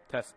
Test.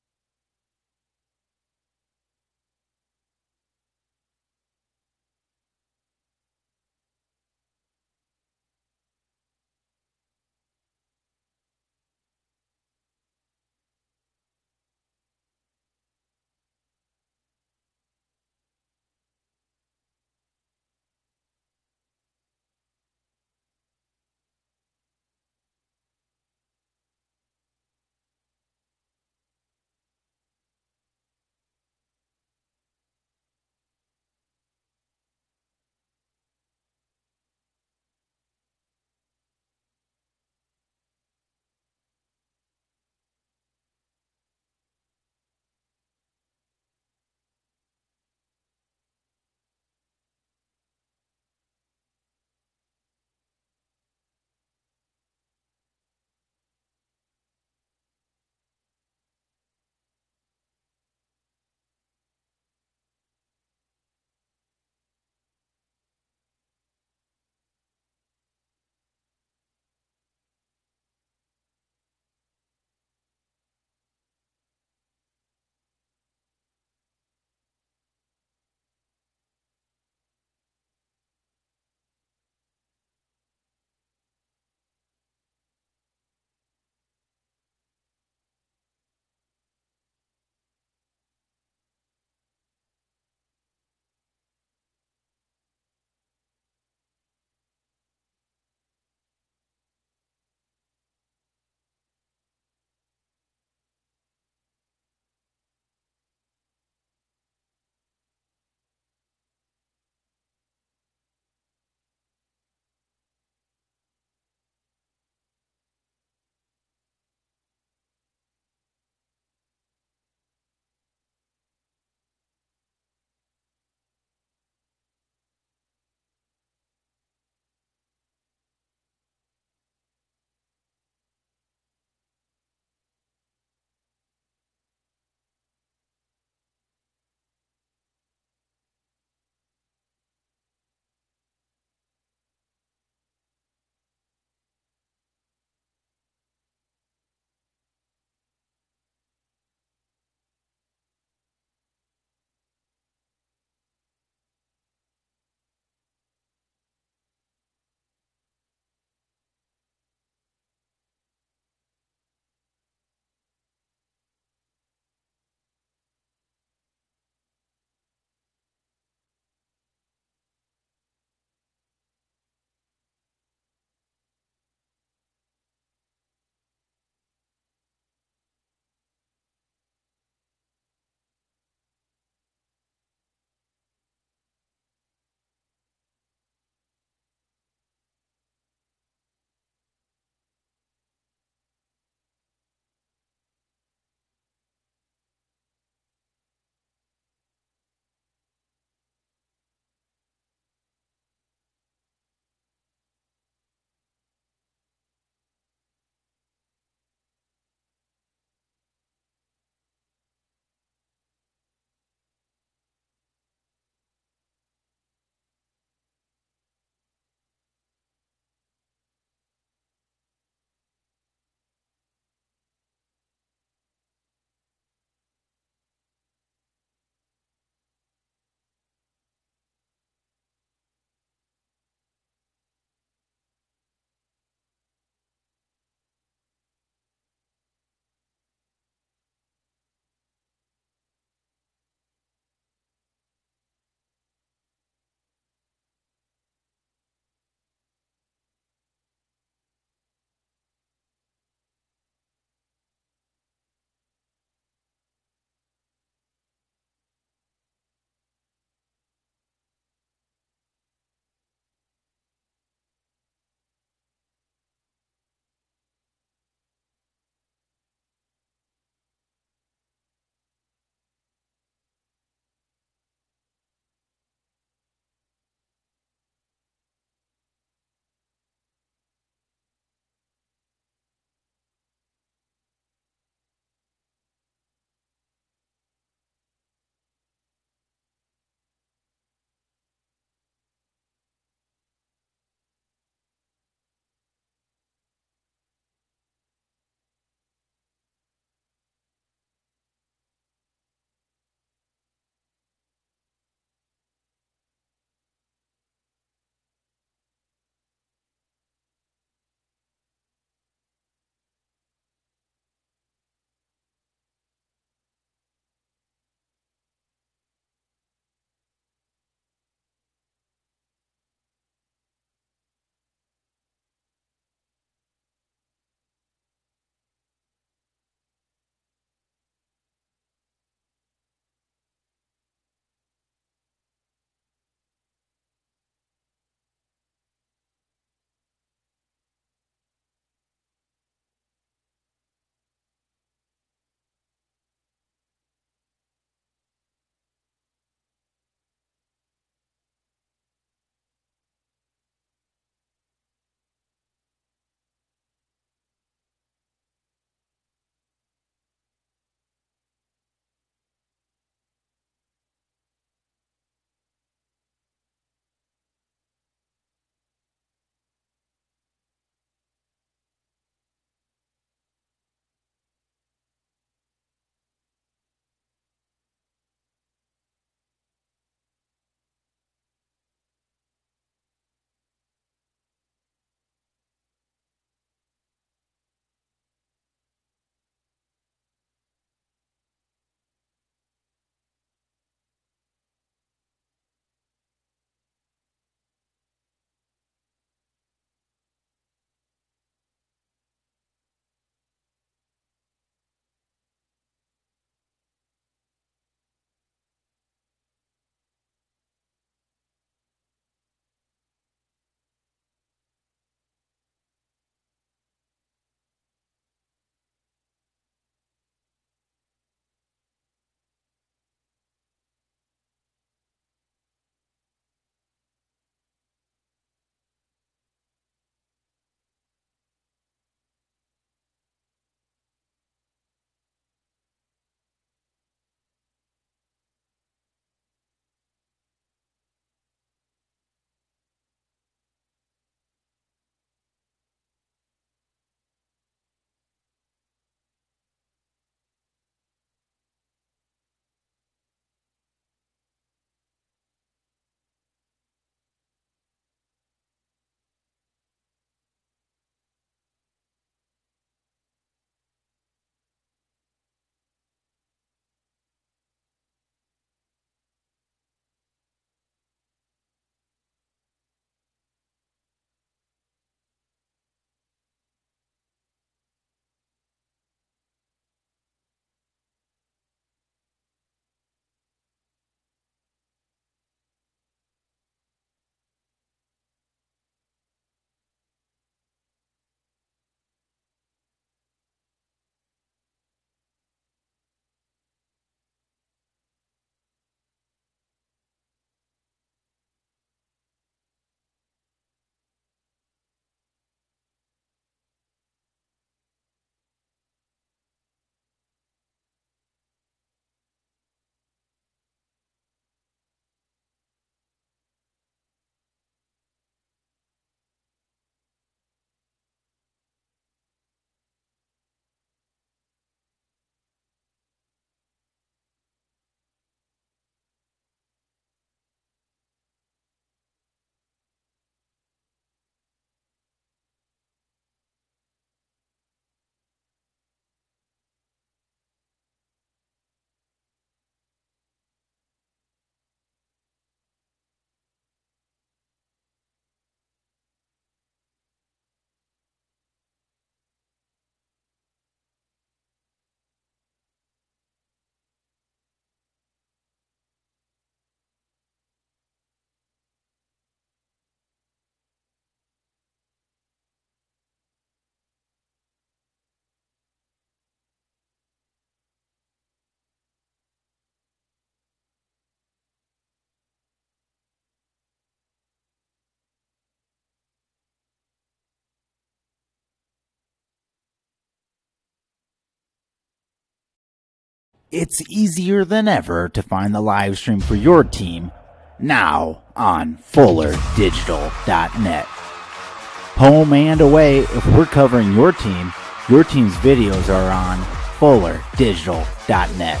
It's easier than ever to find the live stream for your team now on FullerDigital.net. Home and away, if we're covering your team's videos are on FullerDigital.net.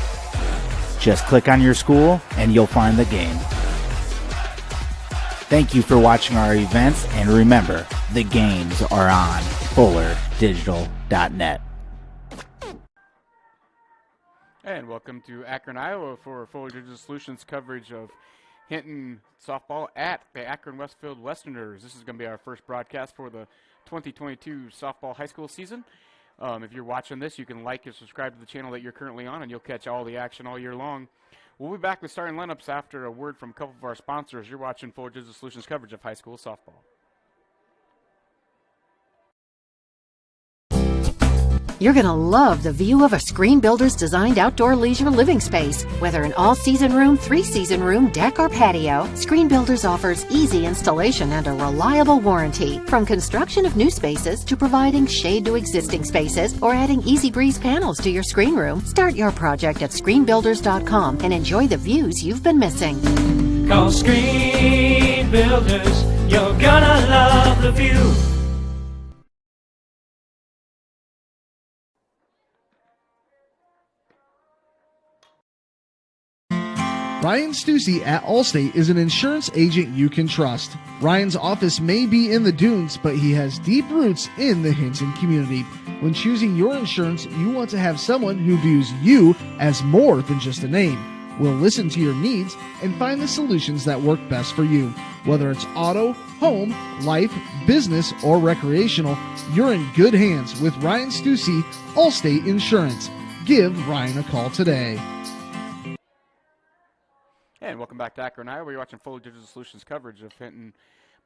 Just click on your school and you'll find the game. Thank you for watching our events, and remember, the games are on FullerDigital.net. And welcome to Akron, Iowa for Fuller Digital Solutions coverage of Hinton softball at the Akron Westfield Westerners. This is going to be our first broadcast for the 2022 softball high school season. If you're watching this, you can like and subscribe to the channel that you're currently on, and you'll catch all the action all year long. We'll be back with starting lineups after a word from a couple of our sponsors. You're watching Fuller Digital Solutions coverage of high school softball. You're going to love the view of a Screen Builder's designed outdoor leisure living space. Whether an all-season room, three-season room, deck, or patio, Screen Builders offers easy installation and a reliable warranty. From construction of new spaces to providing shade to existing spaces or adding easy breeze panels to your screen room, start your project at screenbuilders.com and enjoy the views you've been missing. Call Screen Builders, you're gonna love the view. Ryan Stussy at Allstate is an insurance agent you can trust. Ryan's office may be in the Dunes, but he has deep roots in the Hinton community. When choosing your insurance, you want to have someone who views you as more than just a name. We'll listen to your needs and find the solutions that work best for you. Whether it's auto, home, life, business, or recreational, you're in good hands with Ryan Stussy, Allstate Insurance. Give Ryan a call today. And welcome back to Akron, Iowa. You're watching Fuller Digital Solutions coverage of Hinton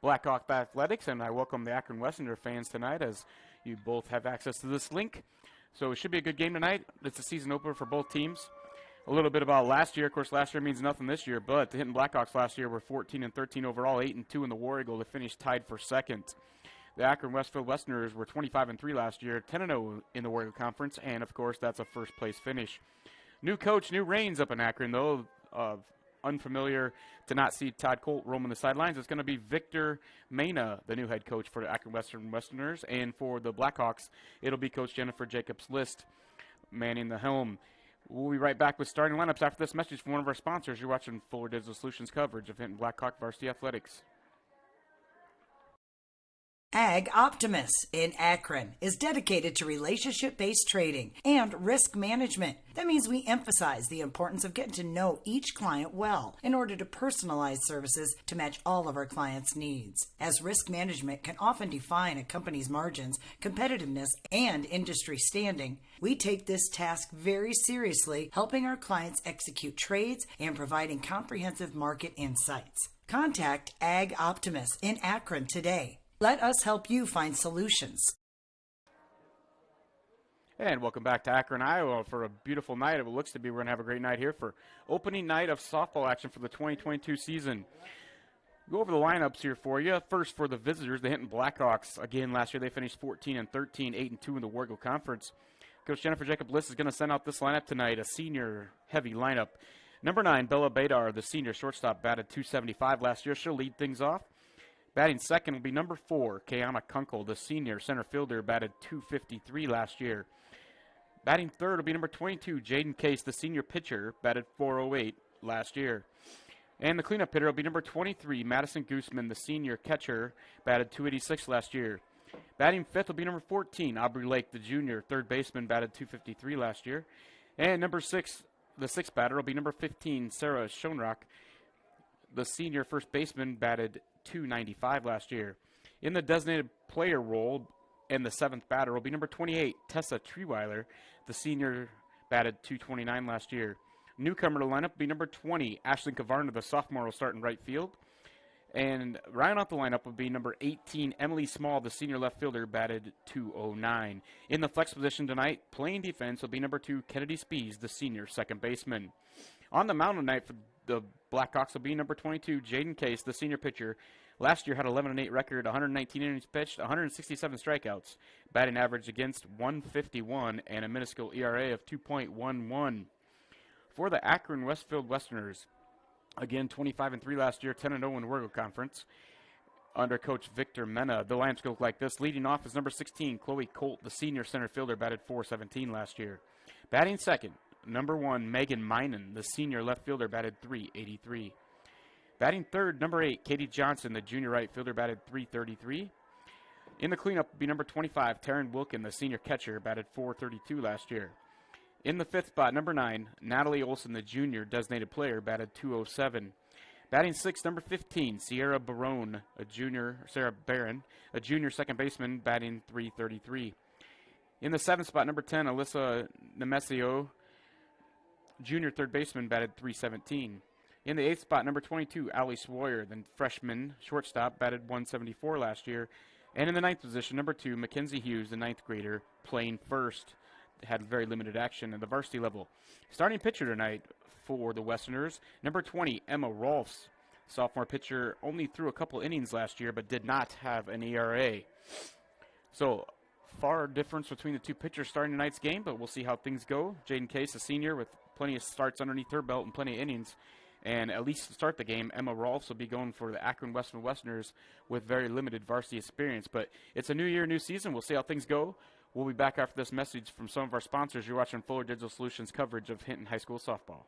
Blackhawk Athletics, and I welcome the Akron Westerner fans tonight as you both have access to this link. So it should be a good game tonight. It's a season opener for both teams. A little bit about last year. Of course, last year means nothing this year, but the Hinton Blackhawks last year were 14-13 overall, 8-2 in the War Eagle to finish tied for second. The Akron Westfield Westerners were 25-3 last year, 10-0 in the War Eagle Conference, and of course that's a first place finish. New coach, new reins up in Akron, though. Unfamiliar to not see Todd Colt roaming the sidelines. It's going to be Victor Mena, the new head coach for the Akron Westerners, and for the Blackhawks, it'll be Coach Jennifer Jacobs-List manning the helm. We'll be right back with starting lineups after this message from one of our sponsors. You're watching Fuller Digital Solutions coverage of Hinton Blackhawk Varsity Athletics. Ag Optimus in Akron is dedicated to relationship-based trading and risk management. That means we emphasize the importance of getting to know each client well in order to personalize services to match all of our clients' needs. As risk management can often define a company's margins, competitiveness, and industry standing, we take this task very seriously, helping our clients execute trades and providing comprehensive market insights. Contact Ag Optimus in Akron today. Let us help you find solutions. And welcome back to Akron, Iowa for a beautiful night. It looks to be we're going to have a great night here for opening night of softball action for the 2022 season. Go over the lineups here for you. First for the visitors, the Hinton Blackhawks. Again, last year they finished 14-13, 8-2 in the War Eagle Conference. Coach Jennifer Jacobs-List is going to send out this lineup tonight, a senior-heavy lineup. Number 9, Bella Badar, the senior shortstop, batted .275 last year. She'll lead things off. Batting second will be number 4, Kayana Kunkel, the senior center fielder, batted .253 last year. Batting third will be number 22, Jaden Case, the senior pitcher, batted .408 last year. And the cleanup hitter will be number 23, Madison Gooseman, the senior catcher, batted .286 last year. Batting fifth will be number 14, Aubrey Lake, the junior third baseman, batted .253 last year. And number 6, the sixth batter will be number 15, Sarah Schoenrock, the senior first baseman, batted .295 last year. In the designated player role, and the seventh batter will be number 28, Tessa Treeweiler, the senior, batted .229 last year. Newcomer to lineup will be number 20, Ashlyn Kavarna, the sophomore, will start in right field. And rounding out the lineup will be number 18, Emily Small, the senior left fielder, batted .209. In the flex position tonight, playing defense will be number 2, Kennedy Spees, the senior second baseman. On the mound tonight for the Blackhawks will be number 22, Jaden Case, the senior pitcher. Last year had 11-8 record, 119 innings pitched, 167 strikeouts, batting average against .151, and a minuscule ERA of 2.11. For the Akron Westfield Westerners, again 25-3 last year, 10-0 in the Wargo Conference under Coach Victor Mena. The Lions look like this. Leading off is number 16, Chloe Colt, the senior center fielder, batted .417 last year. Batting second, number 1, Megan Minen, the senior left fielder, batted .383. Batting third, number 8, Katie Johnson, the junior right fielder, batted .333. In the cleanup would be number 25, Taryn Wilkin, the senior catcher, batted .432 last year. In the fifth spot, number 9, Natalie Olson, the junior designated player, batted .207. Batting sixth, number 15, Sierra Barron, Sarah Barron, a junior second baseman, batting .333. In the seventh spot, number 10, Alyssa Nemesio, junior third baseman, batted .317. In the eighth spot, number 22, Allie Swoyer, the freshman shortstop, batted .174 last year. And in the ninth position, number 2, Mackenzie Hughes, the ninth grader, playing first, had very limited action at the varsity level. Starting pitcher tonight for the Westerners, number 20, Emma Rolfs, sophomore pitcher, only threw a couple innings last year but did not have an ERA. So far difference between the two pitchers starting tonight's game, but we'll see how things go. Jaden Case, a senior with plenty of starts underneath her belt and plenty of innings. And at least to start the game, Emma Rolfs will be going for the Akron Westfield Westerners with very limited varsity experience. But it's a new year, new season. We'll see how things go. We'll be back after this message from some of our sponsors. You're watching Fuller Digital Solutions coverage of Hinton High School softball.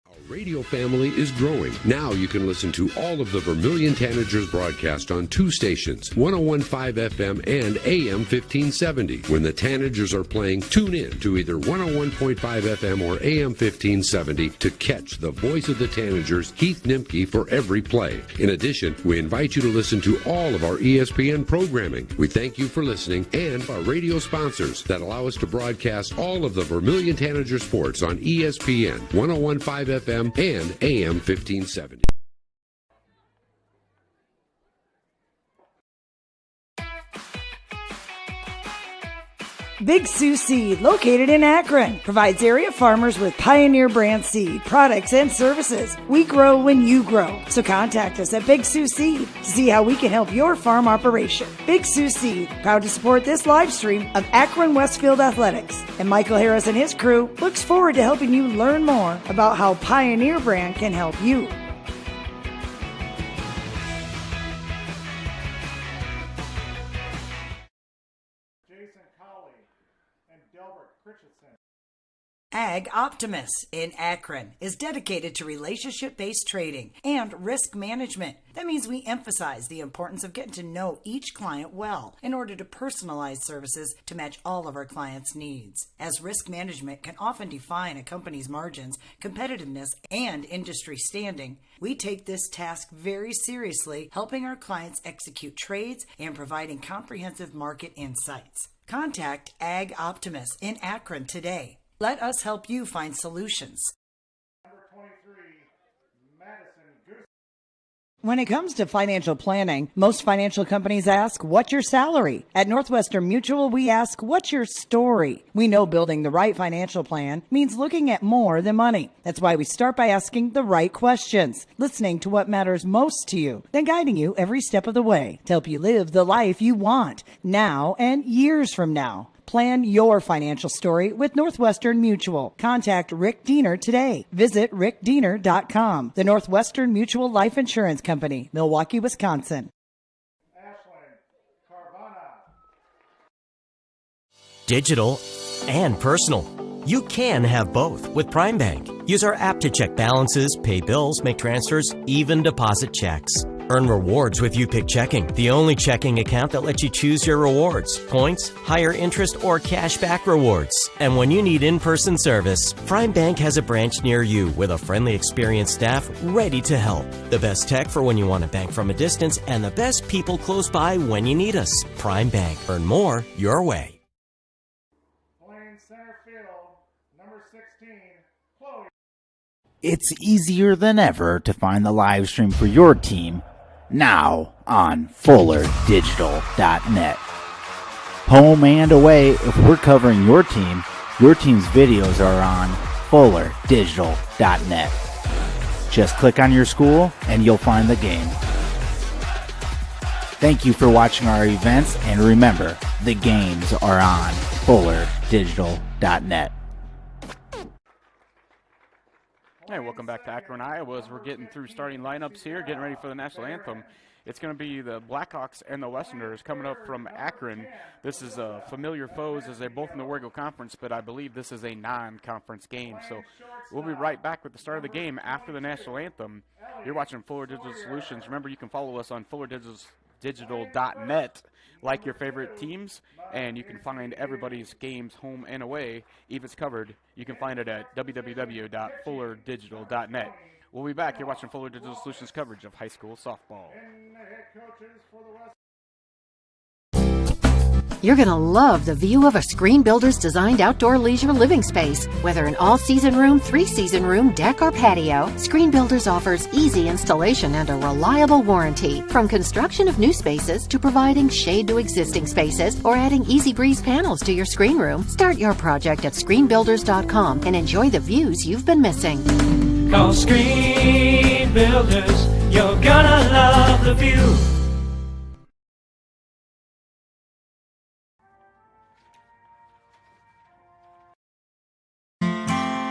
Our radio family is growing. Now you can listen to all of the Vermilion Tanagers broadcast on 2 stations, 101.5 FM and AM 1570. When the Tanagers are playing, tune in to either 101.5 FM or AM 1570 to catch the voice of the Tanagers, Keith Nimke, for every play. In addition, we invite you to listen to all of our ESPN programming. We thank you for listening and our radio sponsors that allow us to broadcast all of the Vermilion Tanager sports on ESPN, 101.5 FM and AM 1570. Big Sioux Seed, located in Akron, provides area farmers with Pioneer brand seed, products, and services. We grow when you grow. So contact us at Big Sioux Seed to see how we can help your farm operation. Big Sioux Seed, proud to support this live stream of Akron Westfield Athletics. And Michael Harris and his crew looks forward to helping you learn more about how Pioneer brand can help you. Ag Optimus in Akron is dedicated to relationship-based trading and risk management. That means we emphasize the importance of getting to know each client well in order to personalize services to match all of our clients' needs. As risk management can often define a company's margins, competitiveness, and industry standing, we take this task very seriously, helping our clients execute trades and providing comprehensive market insights. Contact Ag Optimus in Akron today. Let us help you find solutions. Number 23, Madison Goose. When it comes to financial planning, most financial companies ask, what's your salary? At Northwestern Mutual, we ask, what's your story? We know building the right financial plan means looking at more than money. That's why we start by asking the right questions, listening to what matters most to you, then guiding you every step of the way to help you live the life you want, now and years from now. Plan your financial story with Northwestern Mutual. Contact Rick Diener today. Visit rickdiener.com. The Northwestern Mutual Life Insurance Company, Milwaukee, Wisconsin. Ashlyn Carvana. Digital and personal. You can have both with Prime Bank. Use our app to check balances, pay bills, make transfers, even deposit checks. Earn rewards with YouPick Checking, the only checking account that lets you choose your rewards, points, higher interest, or cashback rewards. And when you need in-person service, Prime Bank has a branch near you with a friendly, experienced staff ready to help. The best tech for when you want to bank from a distance, and the best people close by when you need us. Prime Bank. Earn more your way. Playing center field, number 16, Chloe. It's easier than ever to find the live stream for your team now on FullerDigital.net. Home and away, if we're covering your team's videos are on FullerDigital.net. Just click on your school and you'll find the game. Thank you for watching our events, and remember, the games are on Fuller fullerdigital.net. Hey, welcome back to Akron, Iowa. As we're getting through starting lineups here, getting ready for the national anthem. It's going to be the Blackhawks and the Westerners coming up from Akron. This is familiar foes as they're both in the Warrego Conference, but I believe this is a non-conference game. So we'll be right back with the start of the game after the national anthem. You're watching Fuller Digital Solutions. Remember, you can follow us on fullerdigital.net, like your favorite teams, and you can find everybody's games home and away. If it's covered, you can find it at www.fullerdigital.net. We'll be back. You're watching Fuller Digital Solutions coverage of high school softball. You're going to love the view of a Screen Builder's designed outdoor leisure living space. Whether an all-season room, three-season room, deck, or patio, Screen Builders offers easy installation and a reliable warranty. From construction of new spaces to providing shade to existing spaces or adding Easy Breeze panels to your screen room, start your project at screenbuilders.com and enjoy the views you've been missing. Call Screen Builders, you're gonna love the view.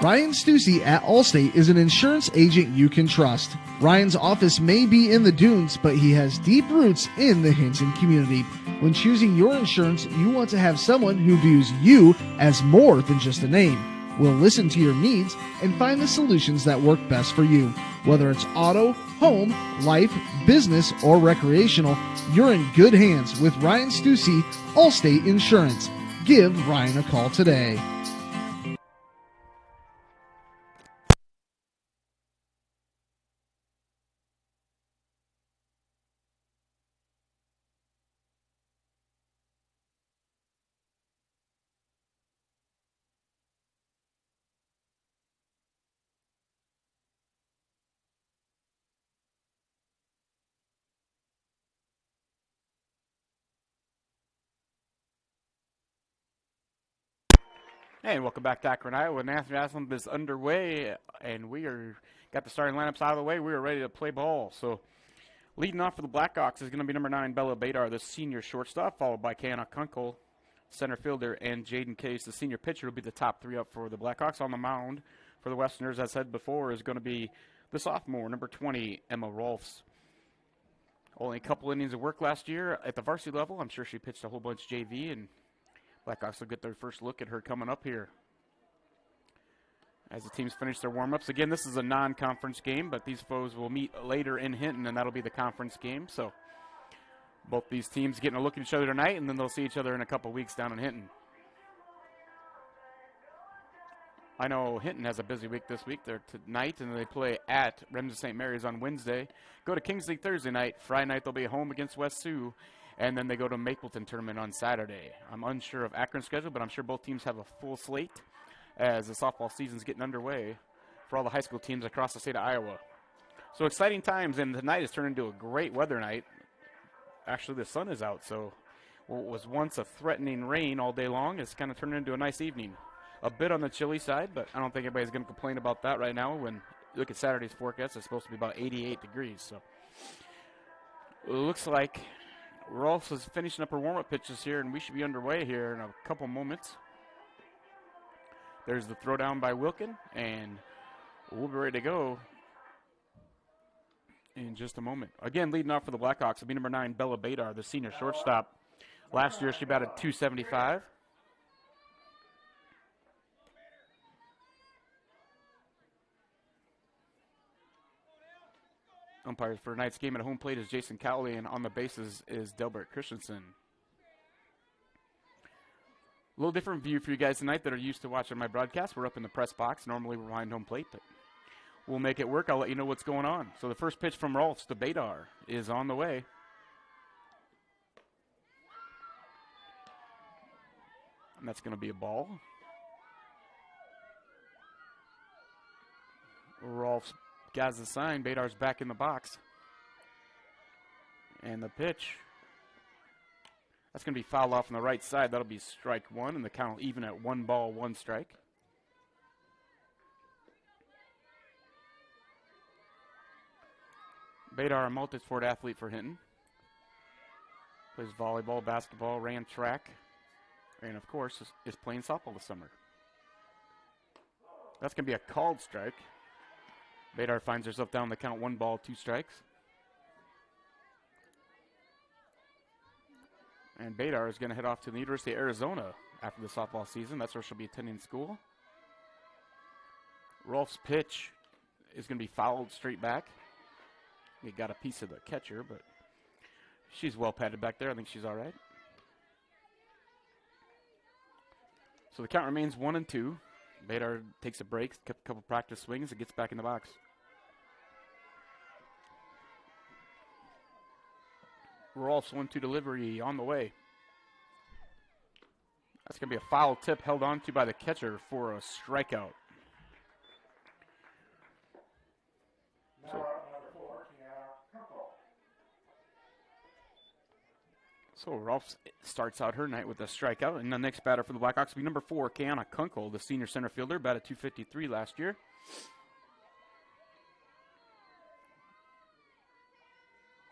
Ryan Stussy at Allstate is an insurance agent you can trust. Ryan's office may be in the dunes, but he has deep roots in the Hinton community. When choosing your insurance, you want to have someone who views you as more than just a name. We'll listen to your needs and find the solutions that work best for you. Whether it's auto, home, life, business, or recreational, you're in good hands with Ryan Stussy, Allstate Insurance. Give Ryan a call today. Hey, welcome back to Akron, Iowa. National Anthem is underway, and we got the starting lineups out of the way. We are ready to play ball. So, leading off for the Blackhawks is going to be number 9, Bella Badar, the senior shortstop, followed by Kiana Kunkel, center fielder, and Jaden Case, the senior pitcher, will be the top 3 up for the Blackhawks. On the mound for the Westerners, as I said before, is going to be the sophomore, number 20, Emma Rolfs. Only a couple innings of work last year at the varsity level. I'm sure she pitched a whole bunch JV, and Blackhawks will get their first look at her coming up here as the teams finish their warm-ups. Again, this is a non-conference game, but these foes will meet later in Hinton, and that'll be the conference game. So both these teams getting a look at each other tonight, and then they'll see each other in a couple weeks down in Hinton. I know Hinton has a busy week this week. They're tonight, and they play at Remsen St. Mary's on Wednesday. Go to Kingsley Thursday night. Friday night they'll be home against West Sioux. And then they go to Mapleton tournament on Saturday. I'm unsure of Akron's schedule, but I'm sure both teams have a full slate as the softball season's getting underway for all the high school teams across the state of Iowa. So exciting times, and tonight has turned into a great weather night. Actually, the sun is out, so what was once a threatening rain all day long is kind of turned into a nice evening. A bit on the chilly side, but I don't think anybody's going to complain about that right now. When you look at Saturday's forecast, it's supposed to be about 88 degrees. So it looks like Rolfs is finishing up her warm-up pitches here, and we should be underway here in a couple moments. There's the throw down by Wilkin, and we'll be ready to go in just a moment. Again, leading off for the Blackhawks will be number 9, Bella Badar, the senior shortstop. Last year, she batted .275. Umpires for tonight's game at home plate is Jason Cowley, and on the bases is Delbert Christensen. A little different view for you guys tonight that are used to watching my broadcast. We're up in the press box. Normally we're behind home plate, but we'll make it work. I'll let you know what's going on. So the first pitch from Rolfs to Badar is on the way. And that's going to be a ball. Rolfs got the sign. Badar's back in the box. And the pitch. That's going to be fouled off on the right side. That'll be strike 1, and the count will even at 1 ball, 1 strike. Badar, a multi-sport athlete for Hinton. Plays volleyball, basketball, ran track and of course is playing softball this summer. That's going to be a called strike. Badar finds herself down the count, 1 ball, 2 strikes. And Badar is going to head off to the University of Arizona after the softball season. That's where she'll be attending school. Rolf's pitch is going to be fouled straight back. He got a piece of the catcher, but she's well padded back there. I think she's all right. So the count remains 1-2. Badar takes a break, a couple practice swings, and gets back in the box. Rolf's 1-2 delivery on the way. That's going to be a foul tip held on to by the catcher for a strikeout. So Rolf starts out her night with a strikeout, and the next batter for the Blackhawks will be number 4, Kiana Kunkel, the senior center fielder, batted .253 last year.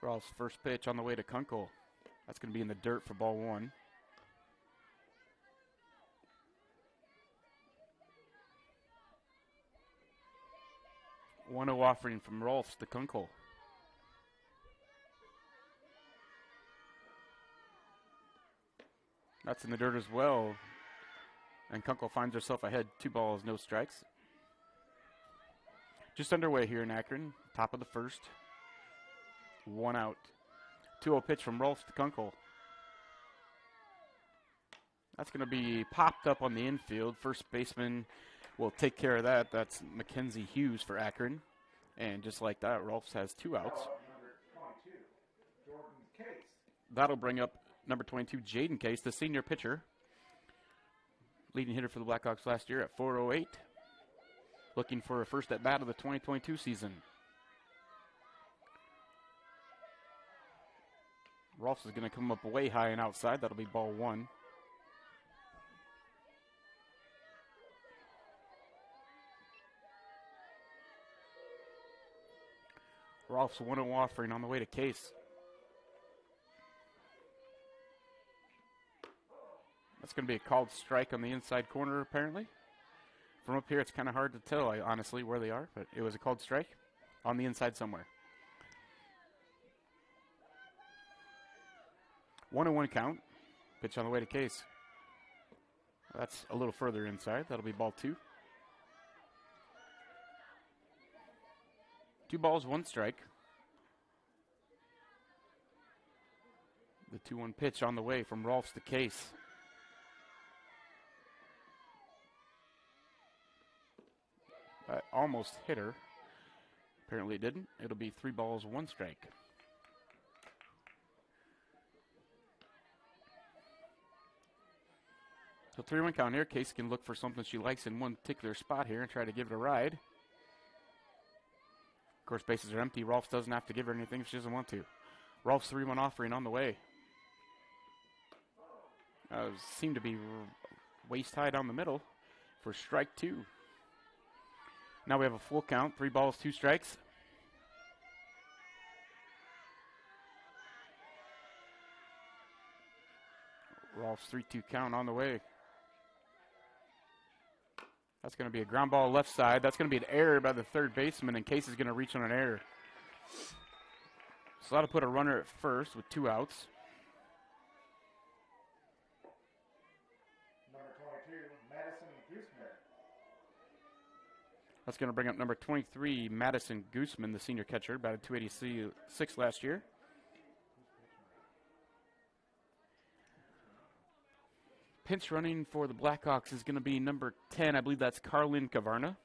Rolf's first pitch on the way to Kunkel. That's going to be in the dirt for ball 1. One-0 offering from Rolfs to Kunkel. That's in the dirt as well. And Kunkel finds herself ahead, 2 balls, no strikes. Just underway here in Akron, top of the first. 1 out. 2-0 pitch from Rolfs to Kunkel. That's going to be popped up on the infield. First baseman will take care of that. That's Mackenzie Hughes for Akron. And just like that, Rolfs has 2 outs. That'll bring up number 22, Jaden Case, the senior pitcher. Leading hitter for the Blackhawks last year at .408. Looking for a first at bat of the 2022 season. Rolfs is going to come up way high and outside. That'll be ball 1. Rolf's 1-0 offering on the way to Case. That's going to be a called strike on the inside corner, apparently. From up here, it's kind of hard to tell, honestly, where they are, but it was a called strike on the inside somewhere. 1-1 count. Pitch on the way to Case. That's a little further inside. That'll be ball 2. 2 balls, 1 strike. The 2-1 pitch on the way from Rolfs to Case. That almost hit her. Apparently it didn't. It'll be 3 balls, 1 strike. So 3-1 count here. Case can look for something she likes in one particular spot here and try to give it a ride. Of course, bases are empty. Rolfs doesn't have to give her anything if she doesn't want to. Rolf's 3-1 offering on the way. Seemed to be waist high down the middle for strike 2. Now we have a full count. 3 balls, 2 strikes. Rolf's 3-2 count on the way. That's going to be a ground ball left side. That's going to be an error by the third baseman, and Case is going to reach on an error. So that'll put a runner at first with 2 outs. Number 22, Madison Gooseman. That's going to bring up number 23, Madison Gooseman, the senior catcher, batted .286 last year. Pinch running for the Blackhawks is going to be number 10. I believe that's Carlin Kavarna.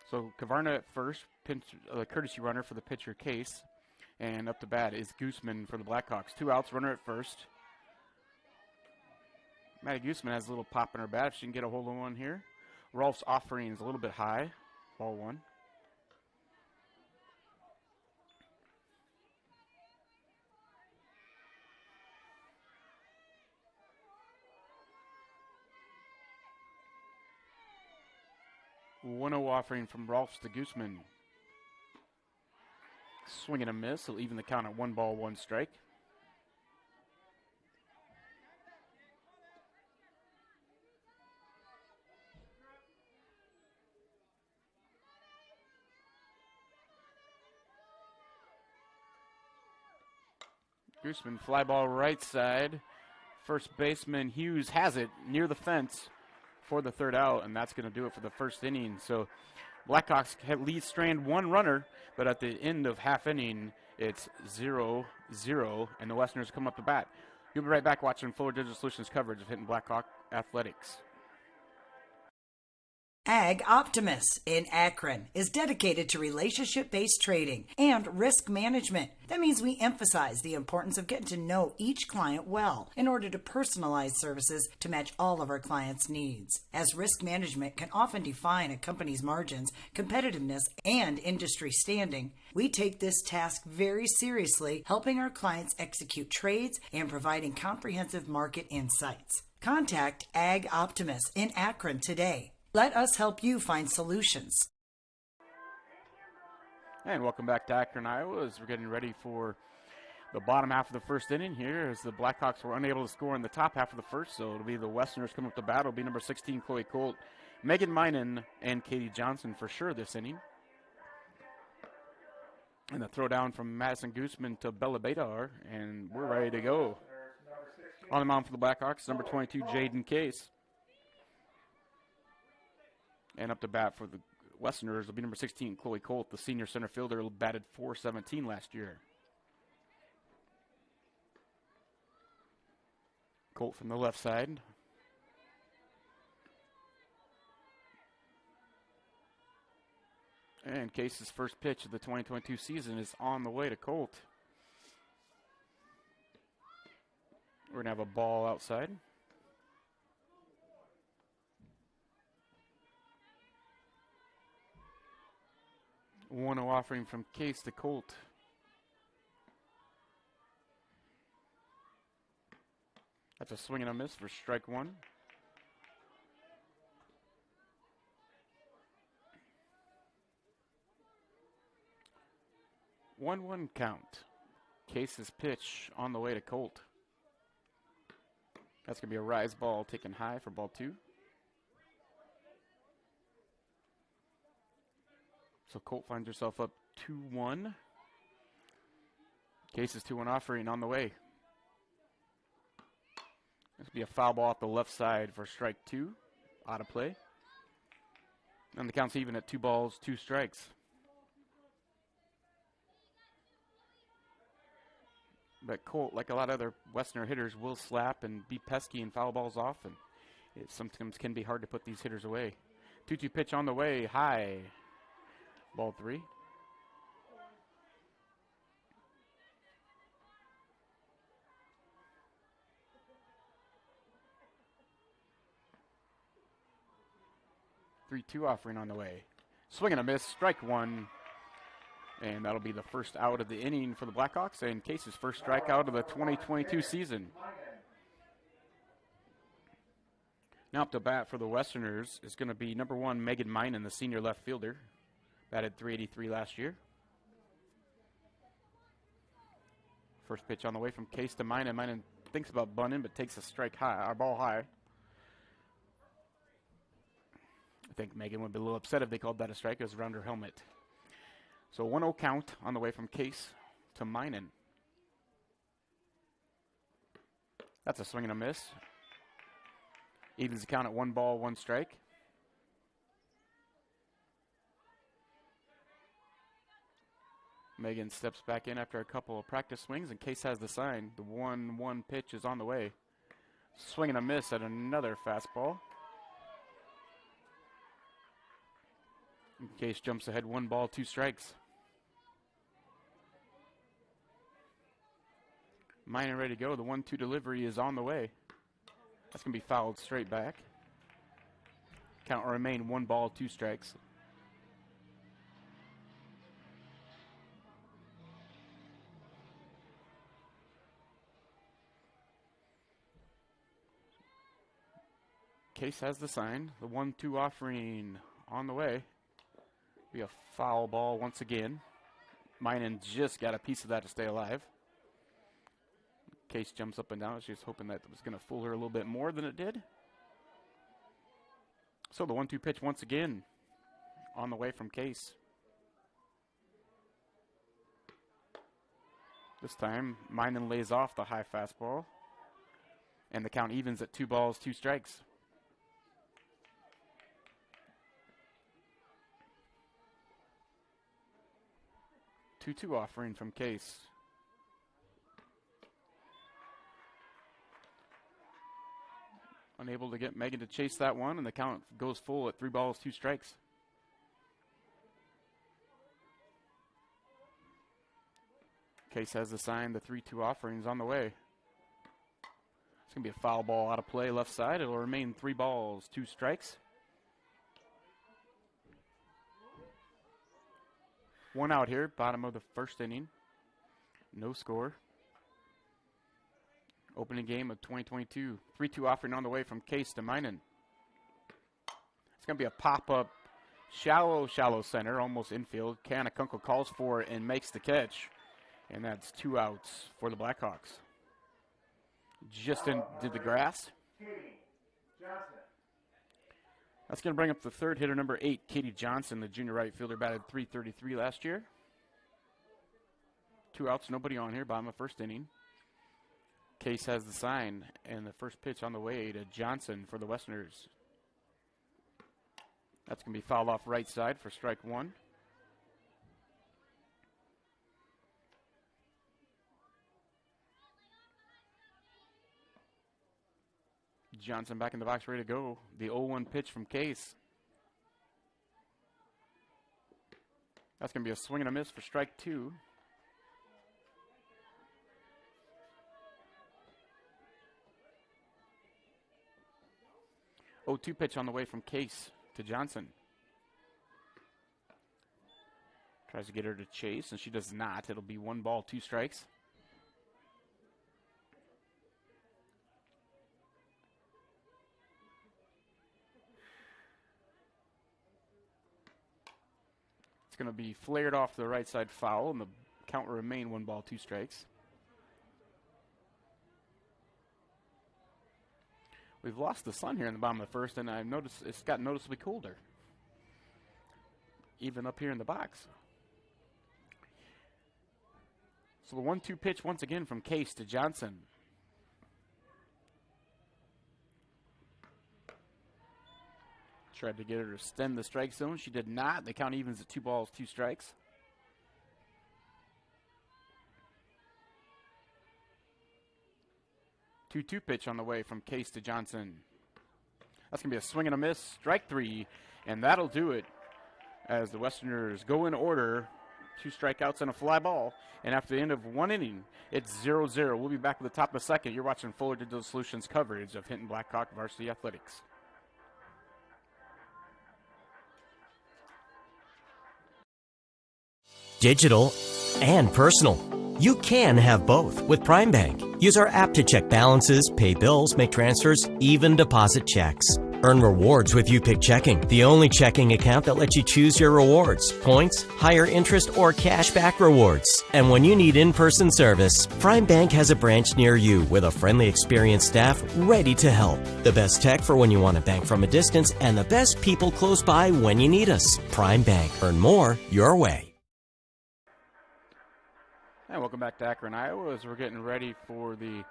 So Kavarna at first, pinch, courtesy runner for the pitcher Case. And up to bat is Gooseman for the Blackhawks. 2 outs, runner at first. Maddie Gooseman has a little pop in her bat if she can get a hold of one here. Rolf's offering is a little bit high. Ball 1. One-0 offering from Rolfs to Gooseman. Swing and a miss. He'll even the count at 1 ball, 1 strike. Gooseman fly ball right side. First baseman Hughes has it near the fence for the 3rd out, and that's going to do it for the 1st inning. So Blackhawks lead strand 1 runner, but at the end of half inning, it's 0-0, and the Westerners come up to bat. You'll be right back watching Fuller Digital Solutions coverage of Hinton Blackhawk Athletics. Ag Optimus in Akron is dedicated to relationship-based trading and risk management. That means we emphasize the importance of getting to know each client well in order to personalize services to match all of our clients' needs. As risk management can often define a company's margins, competitiveness, and industry standing, we take this task very seriously, helping our clients execute trades and providing comprehensive market insights. Contact Ag Optimus in Akron today. Let us help you find solutions. And welcome back to Akron, Iowa, as we're getting ready for the bottom half of the 1st inning here, as the Blackhawks were unable to score in the top half of the 1st, so it'll be the Westerners coming up to bat. It'll be number 16, Chloe Colt, Megan Minen, and Katie Johnson for sure this inning. And the throw down from Madison Gooseman to Bella Bedar, and we're ready to go. On the mound for the Blackhawks, number 22, Jaden Case. And up to bat for the Westerners will be number 16, Chloe Colt, the senior center fielder, batted .417 last year. Colt from the left side. And Case's first pitch of the 2022 season is on the way to Colt. We're going to have a ball outside. 1-0 offering from Case to Colt. That's a swing and a miss for strike 1. One count. Case's pitch on the way to Colt. That's going to be a rise ball taken high for ball 2. So Colt finds herself up 2-1. Case's 2-1 offering on the way. This will be a foul ball off the left side for strike 2. Out of play. And the count's even at 2 balls, 2 strikes. But Colt, like a lot of other Westerner hitters, will slap and be pesky and foul balls off, and it sometimes can be hard to put these hitters away. 2-2 pitch on the way, high. Ball 3. Three-two offering on the way. Swing and a miss, strike 1. And that'll be the first out of the inning for the Blackhawks, and Case's first strikeout of the 2022 season. Now up to bat for the Westerners is going to be number 1, Megan Minen, the senior left fielder. Batted .383 last year. First pitch on the way from Case to Minen. Minen thinks about bunting, but takes a strike high, our ball high. I think Megan would be a little upset if they called that a strike. It was around her helmet. So 1-0 count on the way from Case to Minen. That's a swing and a miss. Evens the count at 1 ball, 1 strike. Megan steps back in after a couple of practice swings, and Case has the sign. The 1-1 pitch is on the way. Swing and a miss at another fastball. And Case jumps ahead 1 ball, 2 strikes. Minen ready to go. The 1-2 delivery is on the way. That's going to be fouled straight back. Count will remain 1 ball, 2 strikes. Case has the sign. The 1-2 offering on the way. Be a foul ball once again. Minen just got a piece of that to stay alive. Case jumps up and down. She's hoping that it was going to fool her a little bit more than it did. So the 1-2 pitch once again on the way from Case. This time, Minen lays off the high fastball, and the count evens at 2 balls, 2 strikes. Two offering from Case. Unable to get Megan to chase that one, and the count goes full at 3 balls, 2 strikes. Case has the sign, the 3-2 offerings on the way. It's going to be a foul ball out of play left side. It'll remain 3 balls, 2 strikes. 1 out here, bottom of the first inning. No score. Opening game of 2022. 3-2 offering on the way from Case to Minen. It's going to be a pop-up, shallow center, almost infield. Kanakunkel calls for it and makes the catch. And that's 2 outs for the Blackhawks. Just did the grass. That's going to bring up the third hitter, number 8, Katie Johnson, the junior right fielder, batted .333 last year. 2 outs, nobody on here, bottom of first inning. Case has the sign, and the first pitch on the way to Johnson for the Westerners. That's going to be fouled off right side for strike 1. Johnson back in the box, ready to go. The 0-1 pitch from Case. That's going to be a swing and a miss for strike 2. Oh, 2 pitch on the way from Case to Johnson. Tries to get her to chase, and she does not. It'll be 1 ball, 2 strikes. Going to be flared off the right side foul, and the count will remain 1 ball, 2 strikes. We've lost the sun here in the bottom of the first, and I've noticed it's got noticeably colder, even up here in the box. So the 1-2 pitch once again from Case to Johnson. Tried to get her to stem the strike zone. She did not. The count evens at 2 balls, 2 strikes. Two pitch on the way from Case to Johnson. That's going to be a swing and a miss. Strike 3, and that'll do it as the Westerners go in order. 2 strikeouts and a fly ball. And after the end of 1 inning, it's 0-0. We'll be back with the top of the second. You're watching Fuller Digital Solutions coverage of Hinton Blackhawk Varsity Athletics. Digital and personal. You can have both with Prime Bank. Use our app to check balances, pay bills, make transfers, even deposit checks. Earn rewards with YouPick Checking, the only checking account that lets you choose your rewards, points, higher interest, or cash back rewards. And when you need in-person service, Prime Bank has a branch near you with a friendly, experienced staff ready to help. The best tech for when you want to bank from a distance, and the best people close by when you need us. Prime Bank. Earn more your way. And welcome back to Akron, Iowa, as we're getting ready for the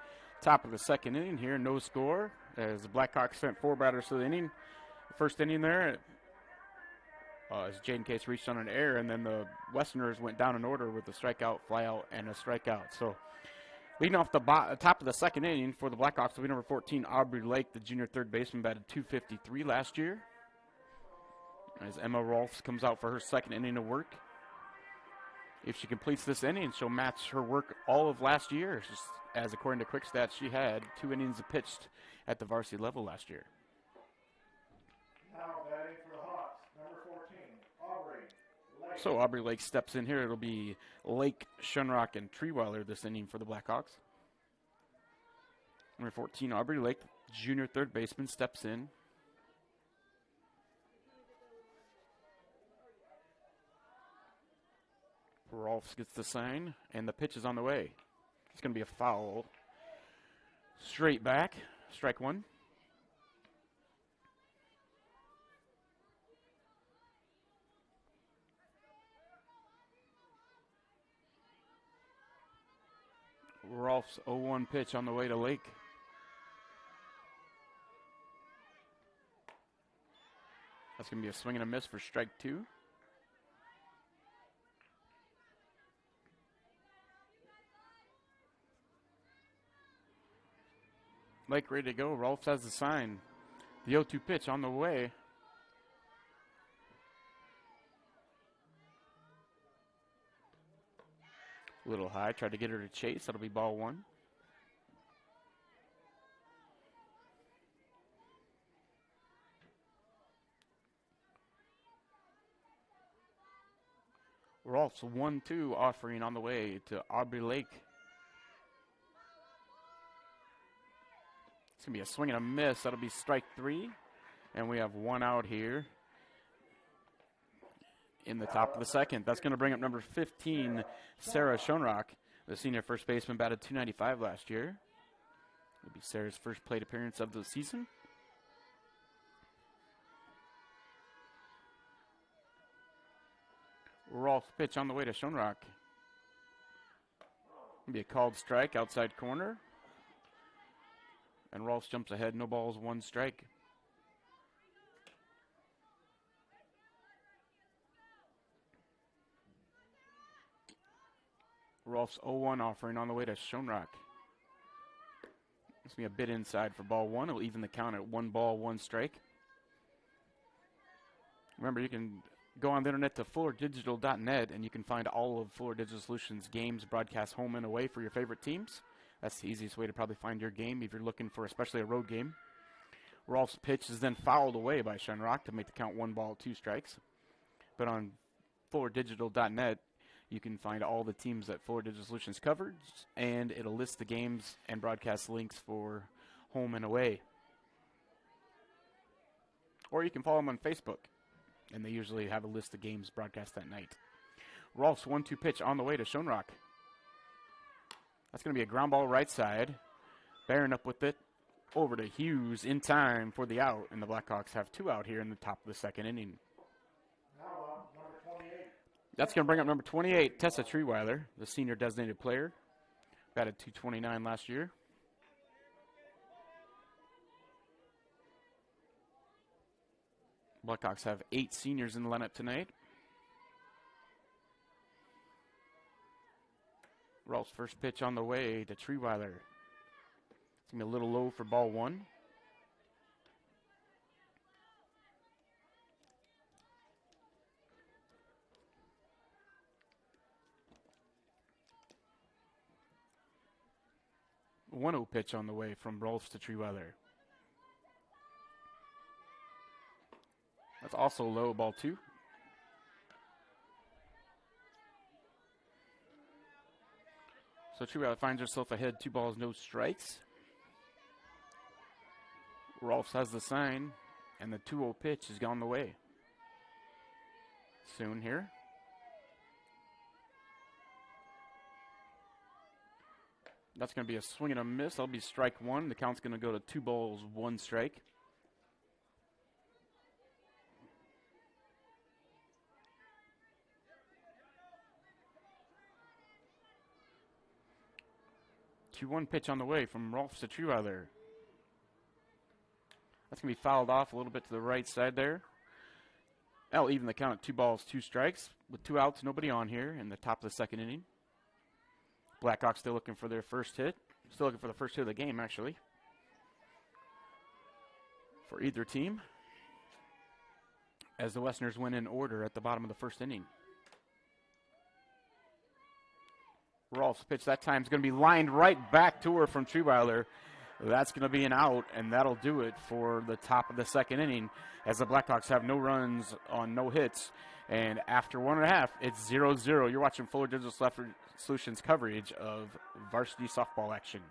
top of the second inning here. No score as the Blackhawks sent 4 batters to the inning. The first inning there, as Jaden Case reached on an error, and then the Westerners went down in order with a strikeout, flyout, and a strikeout. So leading off the top of the second inning for the Blackhawks will be number 14, Aubrey Lake, the junior third baseman, batted .253 last year. As Emma Rolfs comes out for her second inning of work. If she completes this inning, she'll match her work all of last year, as according to Quick Stats, she had 2 innings pitched at the varsity level last year. Now batting for the Hawks, number 14, Aubrey Lake. So Aubrey Lake steps in here. It'll be Lake, Shunrock, and Treeweiler this inning for the Blackhawks. Number 14, Aubrey Lake, junior third baseman, steps in. Rolfs gets the sign, and the pitch is on the way. It's going to be a foul. Straight back, strike one. Rolf's 0-1 pitch on the way to Lake. That's going to be a swing and a miss for strike two. Lake ready to go. Rolfs has the sign. The 0-2 pitch on the way. A little high. Tried to get her to chase. That'll be ball one. Rolf's 1-2 offering on the way to Aubrey Lake. It's going to be a swing and a miss. That'll be strike three. And we have one out here in the top of the second. That's going to bring up number 15, Sarah Schoenrock. The senior first baseman batted .295 last year. It'll be Sarah's first plate appearance of the season. Rolf's pitch on the way to Schoenrock. It'll be a called strike outside corner. And Rolfs jumps ahead. No balls, one strike. Rolf's 0-1 offering on the way to Schoenrock. It's going to be a bit inside for ball one. It'll even the count at 1 ball, 1 strike. Remember, you can go on the internet to fullerdigital.net and you can find all of Fuller Digital Solutions games broadcast home and away for your favorite teams. That's the easiest way to probably find your game if you're looking for especially a road game. Rolf's pitch is then fouled away by Schoenrock to make the count 1 ball, 2 strikes. But on fullerdigital.net, you can find all the teams that Fuller Digital Solutions covers, and it'll list the games and broadcast links for home and away. Or you can follow them on Facebook, and they usually have a list of games broadcast that night. Rolf's 1-2 pitch on the way to Schoenrock. That's going to be a ground ball right side. Bearing up with it over to Hughes in time for the out, and the Blackhawks have 2 out here in the top of the second inning. That's going to bring up number 28, Tessa Treeweiler, the senior designated player. Batted .229 last year. Blackhawks have 8 seniors in the lineup tonight. Rolf's first pitch on the way to Treeweiler. It's going to be a little low for ball one. A 1-0 pitch on the way from Rolfs to Treeweiler. That's also low, ball two. So Treeweiler finds herself ahead, 2 balls, no strikes. Rolfs has the sign, and the 2-0 pitch has gone the way. Soon here. That's going to be a swing and a miss. That'll be strike one. The count's going to go to 2 balls, 1 strike. Two-1 pitch on the way from Rolfs to Treeweiler. That's going to be fouled off a little bit to the right side there. That'll even the count at 2 balls, 2 strikes. With 2 outs, nobody on here in the top of the second inning. Blackhawks still looking for their first hit. Still looking for the first hit of the game, actually, for either team, as the Westerners win in order at the bottom of the first inning. Rolf's pitch that time is going to be lined right back to her from Treeweiler. That's going to be an out, and that'll do it for the top of the second inning, as the Blackhawks have no runs on no hits. And after 1.5, it's 0-0. You're watching Fuller Digital Solutions coverage of varsity softball action.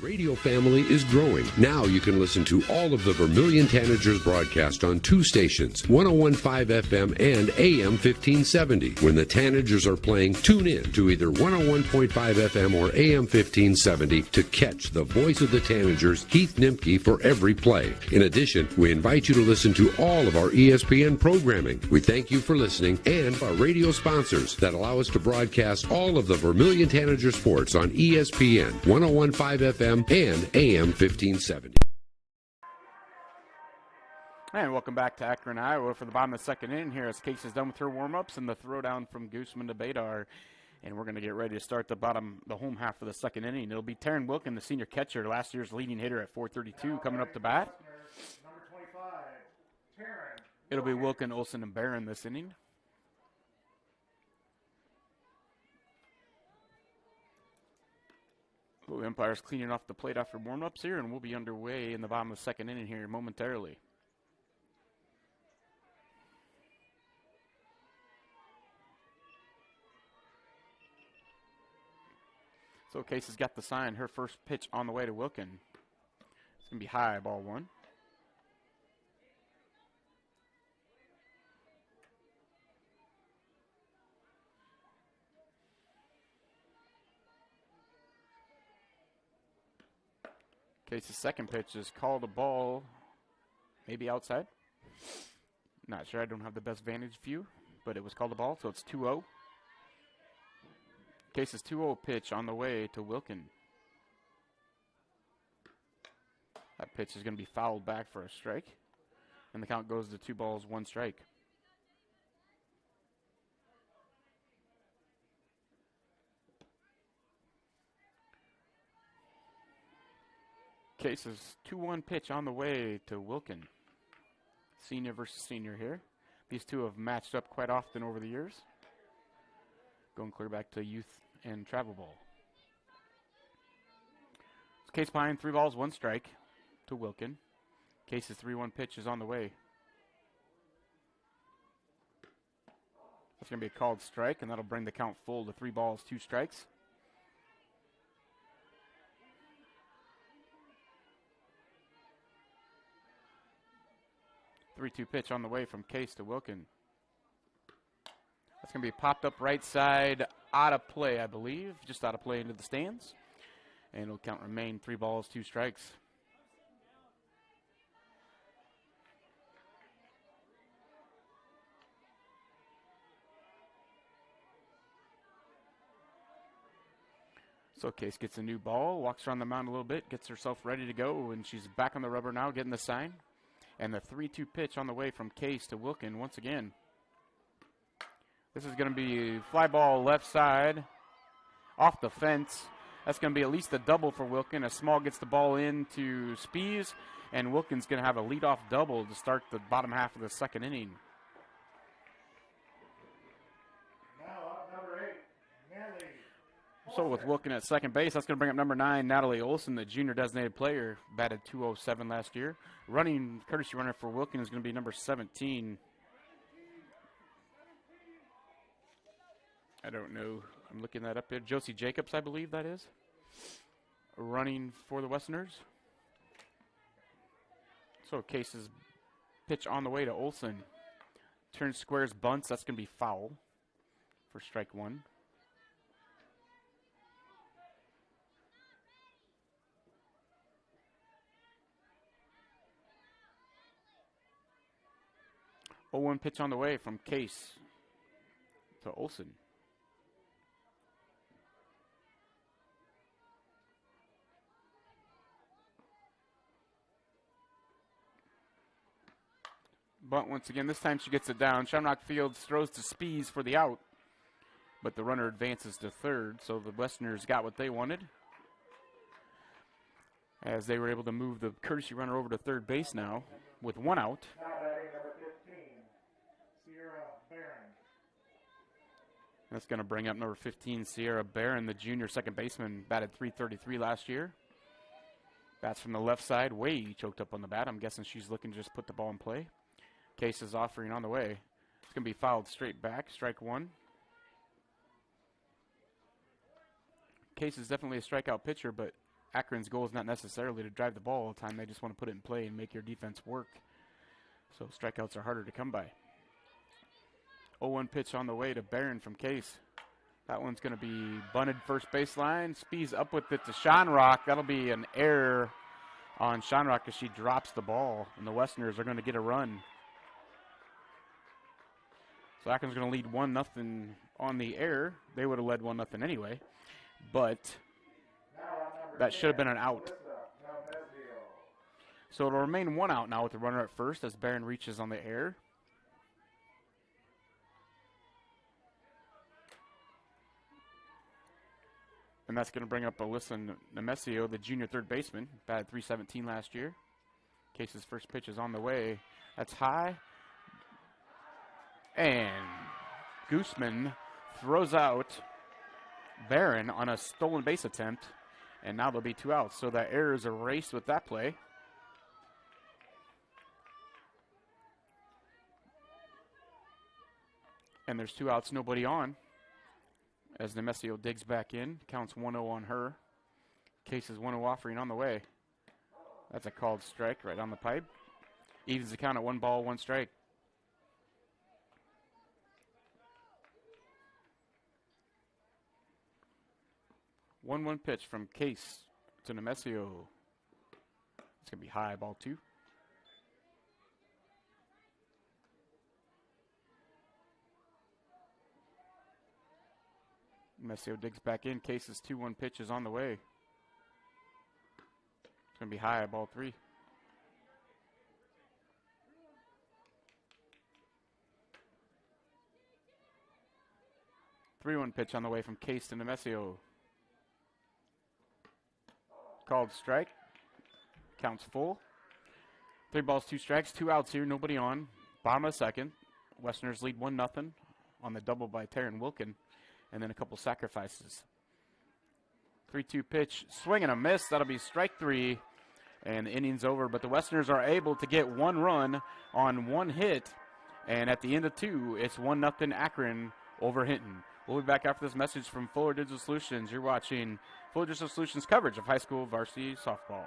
Radio family is growing. Now you can listen to all of the Vermilion Tanagers broadcast on 2 stations, 101.5 FM and AM 1570. When the Tanagers are playing, tune in to either 101.5 FM or AM 1570 to catch the voice of the Tanagers, Keith Nimke, for every play. In addition, we invite you to listen to all of our ESPN programming. We thank you for listening and our radio sponsors that allow us to broadcast all of the Vermilion Tanager sports on ESPN, 101.5 FM and AM 1570. And welcome back to Akron, Iowa for the bottom of the second inning here as Case is done with her warm-ups and the throwdown from Gooseman to Badar. And we're going to get ready to start the home half of the second inning. It'll be Taryn Wilkin, the senior catcher, last year's leading hitter at .432, coming up to bat. Number 25, Taryn. It'll be Wilkin, Olsen, and Barron this inning. The umpire's cleaning off the plate after warm-ups here, and we'll be underway in the bottom of the second inning here momentarily. So Case has got the sign. Her first pitch on the way to Wilkin. It's going to be high, ball 1. Case's second pitch is called a ball, maybe outside. Not sure. I don't have the best vantage view, but it was called a ball, so it's 2-0. Case's 2-0 pitch on the way to Wilkin. That pitch is going to be fouled back for a strike, and the count goes to 2 balls, 1 strike. Case's 2-1 pitch on the way to Wilkin. Senior versus senior here. These two have matched up quite often over the years. Going clear back to youth and travel ball. Case behind 3 balls, 1 strike to Wilkin. Case's 3-1 pitch is on the way. That's going to be a called strike, and that'll bring the count full to 3 balls, 2 strikes. Three-two pitch on the way from Case to Wilkin. That's going to be popped up right side, out of play, I believe. Just out of play into the stands. And it'll count remain 3 balls, 2 strikes. So Case gets a new ball, walks around the mound a little bit, gets herself ready to go, and she's back on the rubber now, getting the sign. And the 3-2 pitch on the way from Case to Wilkin once again. This is going to be fly ball left side, off the fence. That's going to be at least a double for Wilkin. As Small gets the ball into Spies, and Wilkin's going to have a leadoff double to start the bottom half of the second inning. Now up number 8, Natalie. So with Wilkin at second base, that's going to bring up number 9, Natalie Olsen, the junior designated player, batted .207 last year. Running courtesy runner for Wilkin is going to be number 17. I don't know. I'm looking that up here. Josie Jacobs, I believe that is. Running for the Westerners. So Case's pitch on the way to Olsen. Turns squares bunts. That's going to be foul for strike 1. Oh, 1 pitch on the way from Case to Olsen. Bunt once again. This time she gets it down. Shamrock Fields throws to Spies for the out, but the runner advances to third, so the Westerners got what they wanted, as they were able to move the courtesy runner over to third base now with 1 out. Now batting number 15, Sierra Barron. That's going to bring up number 15, Sierra Barron, the junior second baseman, batted .333 last year. Bats from the left side, way choked up on the bat. I'm guessing she's looking to just put the ball in play. Case is offering on the way. It's going to be fouled straight back, strike 1. Case is definitely a strikeout pitcher, but Akron's goal is not necessarily to drive the ball all the time. They just want to put it in play and make your defense work. So strikeouts are harder to come by. 0-1 pitch on the way to Barron from Case. That one's going to be bunted first baseline. Speeds up with it to Shonrock. That'll be an error on Shonrock as she drops the ball, and the Westerners are going to get a run. So Akron's going to lead 1-0 on the error. They would have led 1-0 anyway, but that should have been an out. So it'll remain 1 out now with the runner at first as Barron reaches on the error. And that's going to bring up Alyssa Nemesio, the junior third baseman. Batted .317 last year. Case's first pitch is on the way. That's high. And Gooseman throws out Barron on a stolen base attempt. And now there'll be 2 outs. So that error is erased with that play. And there's 2 outs, nobody on. As Nemesio digs back in, counts 1-0 on her. Case's 1-0 offering on the way. That's a called strike right on the pipe. Evens the count at 1 ball, 1 strike. One pitch from Case to Nemesio. It's going to be high, ball 2. Nemesio digs back in. Case's 2-1 pitch is on the way. It's going to be high, ball 3. Three-one pitch on the way from Case to Nemesio. Called strike. Counts full. 3 balls, 2 strikes, 2 outs here, nobody on. Bottom of the second. Westerners lead 1-0 on the double by Taryn Wilkin. And then a couple sacrifices. 3-2 pitch, swing and a miss. That'll be strike 3, and the inning's over. But the Westerners are able to get 1 run on 1 hit, and at the end of 2, it's 1-0 Akron over Hinton. We'll be back after this message from Fuller Digital Solutions. You're watching Fuller Digital Solutions coverage of high school varsity softball.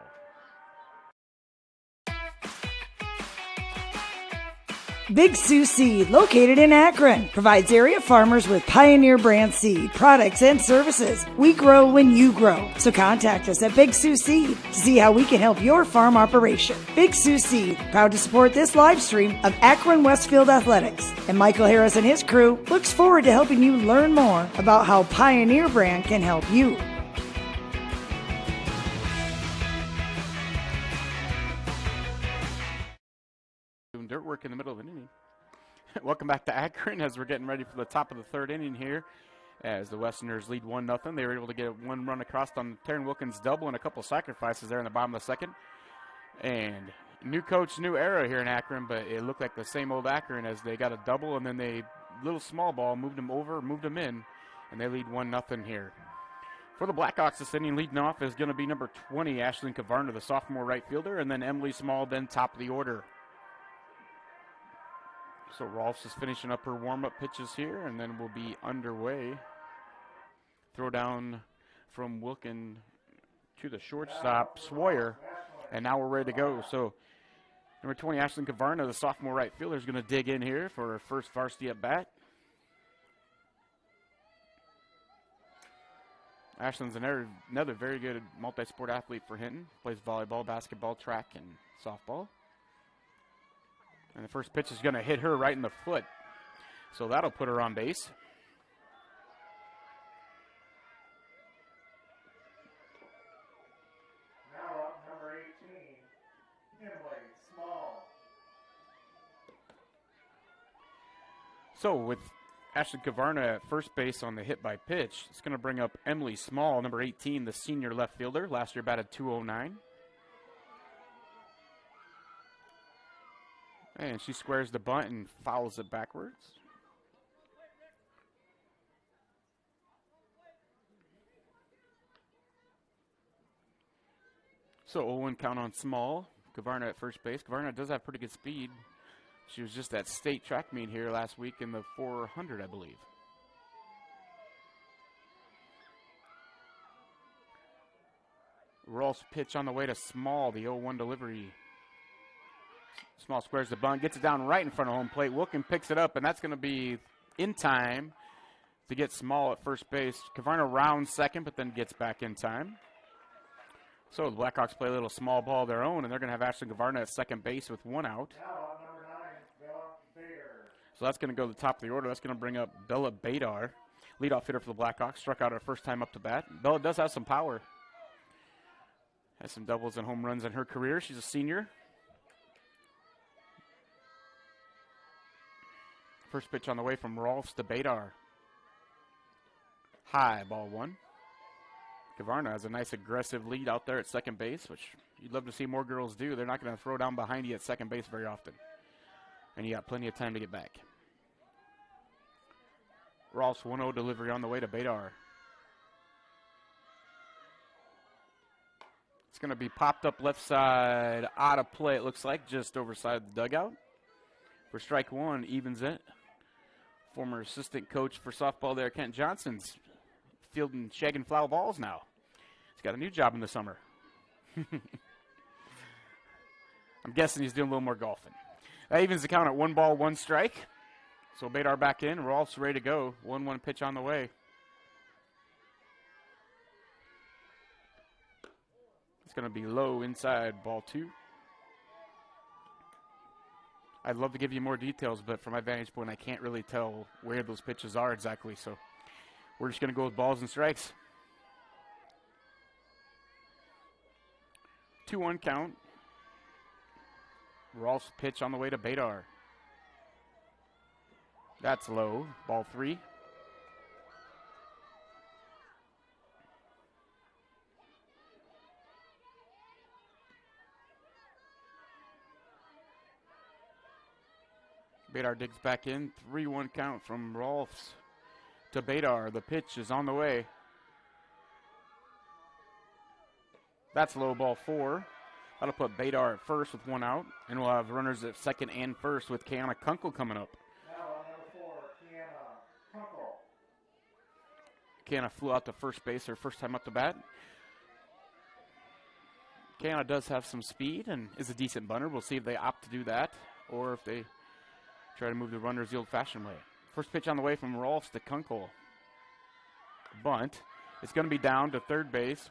Big Sioux Seed, located in Akron, provides area farmers with Pioneer brand seed, products, and services. We grow when you grow. So contact us at Big Sioux Seed to see how we can help your farm operation. Big Sioux Seed, proud to support this live stream of Akron Westfield Athletics. And Michael Harris and his crew looks forward to helping you learn more about how Pioneer brand can help you. Dirt work in the middle of an inning. Welcome back to Akron as we're getting ready for the top of the 3rd inning here. As the Westerners lead 1-0. They were able to get 1 run across on Taryn Wilkins' double and a couple sacrifices there in the bottom of the 2nd. And new coach, new era here in Akron, but it looked like the same old Akron as they got a double and then they little small ball moved them over, moved them in, and they lead 1-0 here. For the Blackhawks, this inning leading off is going to be number 20, Ashlyn Kavarna, the sophomore right fielder, and then Emily Small, then top of the order. So Rolfs is finishing up her warm-up pitches here, and then we'll be underway. Throw down from Wilkin to the shortstop, Sawyer, and now we're ready to go. So number 20, Ashlyn Kavarna, the sophomore right fielder, is going to dig in here for her first varsity at bat. Ashlyn's another very good multi-sport athlete for Hinton. Plays volleyball, basketball, track, and softball. And the first pitch is going to hit her right in the foot. So that'll put her on base. Now up, number 18, Emily Small. So with Ashlyn Kavarna at first base on the hit by pitch, it's going to bring up Emily Small, number 18, the senior left fielder. Last year batted .209. And she squares the bunt and fouls it backwards. So 0-1 count on Small. Kavarna at first base. Kavarna does have pretty good speed. She was just at state track meet here last week in the 400, I believe. Rolf's pitch on the way to Small, the 0-1 delivery. Small squares the bunt, gets it down right in front of home plate. Wilkin picks it up, and that's going to be in time to get Small at first base. Kavarna rounds second, but then gets back in time. So the Blackhawks play a little small ball of their own, and they're going to have Ashley Kavarna at second base with one out. Now, number 9, Bella Bader. So that's going to go to the top of the order. That's going to bring up Bella Badar, leadoff hitter for the Blackhawks. Struck out her first time up to bat. Bella does have some power. Has some doubles and home runs in her career. She's a senior. First pitch on the way from Rolfs to Badar. High, ball one. Kavarna has a nice aggressive lead out there at second base, which you'd love to see more girls do. They're not going to throw down behind you at second base very often. And you got plenty of time to get back. Rolfs 1-0 delivery on the way to Badar. It's going to be popped up left side, out of play, it looks like, just overside the dugout. For strike one, evens it. Former assistant coach for softball there, Kent Johnson's fielding shagging foul balls now. He's got a new job in the summer. I'm guessing he's doing a little more golfing. That evens the count at 1 ball, 1 strike. So Badar back in. Rolf's ready to go. 1-1 pitch on the way. It's going to be low inside, ball 2. I'd love to give you more details, but from my vantage point, I can't really tell where those pitches are exactly. So we're just going to go with balls and strikes. 2-1 count. Rolf's pitch on the way to Badar. That's low. Ball 3. Badar digs back in. 3-1 count from Rolfs to Badar. The pitch is on the way. That's low, ball 4. That'll put Badar at first with 1 out. And we'll have runners at second and first with Kiana Kunkel coming up. Now, number 4, Kiana Kunkel. Kiana flew out to first base her first time up to bat. Kiana does have some speed and is a decent bunter. We'll see if they opt to do that or if they try to move the runners the old-fashioned way. First pitch on the way from Rolfs to Kunkel. Bunt. It's going to be down to third base.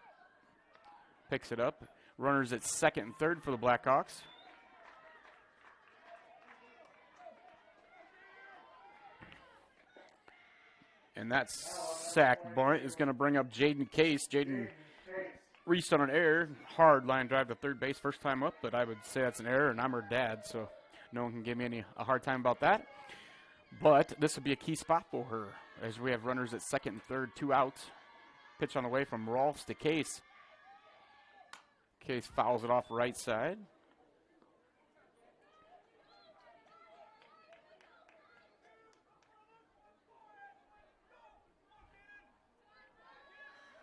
Picks it up. Runners at second and third for the Blackhawks. And that sack bunt is going to bring up Jaden Case. Jaden reached on an error. Hard line drive to third base first time up, but I would say that's an error, and I'm her dad, so no one can give me a hard time about that. But this will be a key spot for her as we have runners at second and third, 2 outs. Pitch on the way from Rolfs to Case. Case fouls it off right side.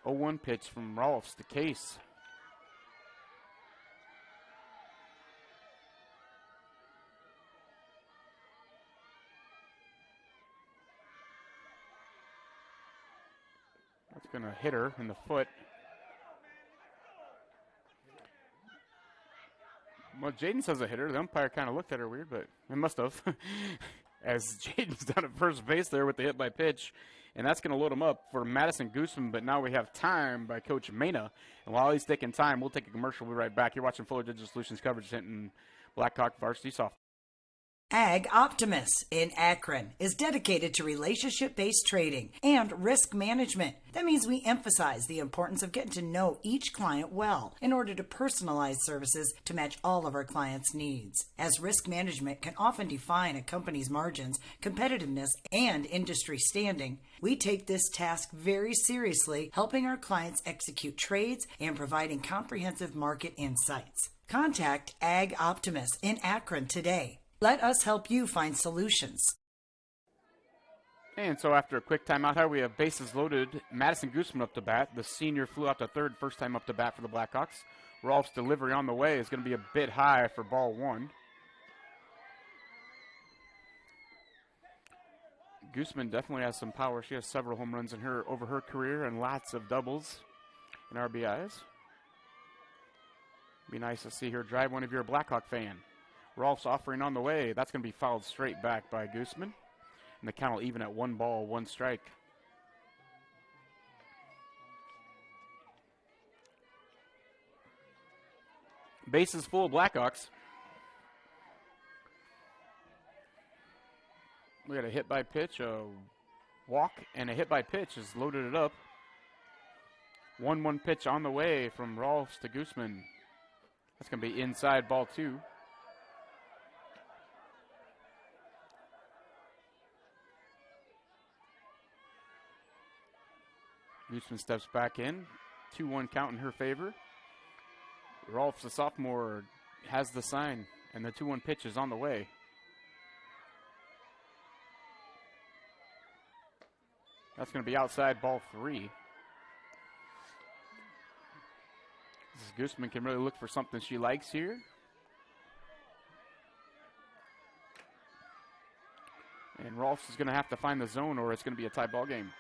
A 1 pitch from Rolfs to Case. That's going to hit her in the foot. Well, Jaden says a hitter. The umpire kind of looked at her weird, but it must have. As Jaden's down at first base there with the hit by pitch. And that's going to load him up for Madison Gooseman. But now we have time by Coach Mena. And while he's taking time, we'll take a commercial. We'll be right back. You're watching Fuller Digital Solutions coverage of Hinton Blackhawk Varsity Softball. Ag Optimus in Akron is dedicated to relationship-based trading and risk management. That means we emphasize the importance of getting to know each client well in order to personalize services to match all of our clients' needs. As risk management can often define a company's margins, competitiveness, and industry standing, we take this task very seriously, helping our clients execute trades and providing comprehensive market insights. Contact Ag Optimus in Akron today. Let us help you find solutions. And so after a quick timeout here, we have bases loaded. Madison Gooseman up to bat. The senior flew out to third, first time up to bat for the Blackhawks. Rolf's delivery on the way is going to be a bit high for ball 1. Gooseman definitely has some power. She has several home runs in over her career and lots of doubles and RBIs. Be nice to see her drive one if you're a Blackhawk fan. Rolf's offering on the way. That's going to be fouled straight back by Gooseman. And the count will even at 1 ball, 1 strike. Bases full of Blackhawks. We got a hit by pitch, a walk, and a hit by pitch has loaded it up. 1-1 pitch on the way from Rolfs to Gooseman. That's going to be inside, ball 2. Gooseman steps back in. 2-1 count in her favor. Rolfs, the sophomore, has the sign, and the 2-1 pitch is on the way. That's going to be outside, ball 3. Gooseman can really look for something she likes here. And Rolfs is going to have to find the zone, or it's going to be a tie ball game.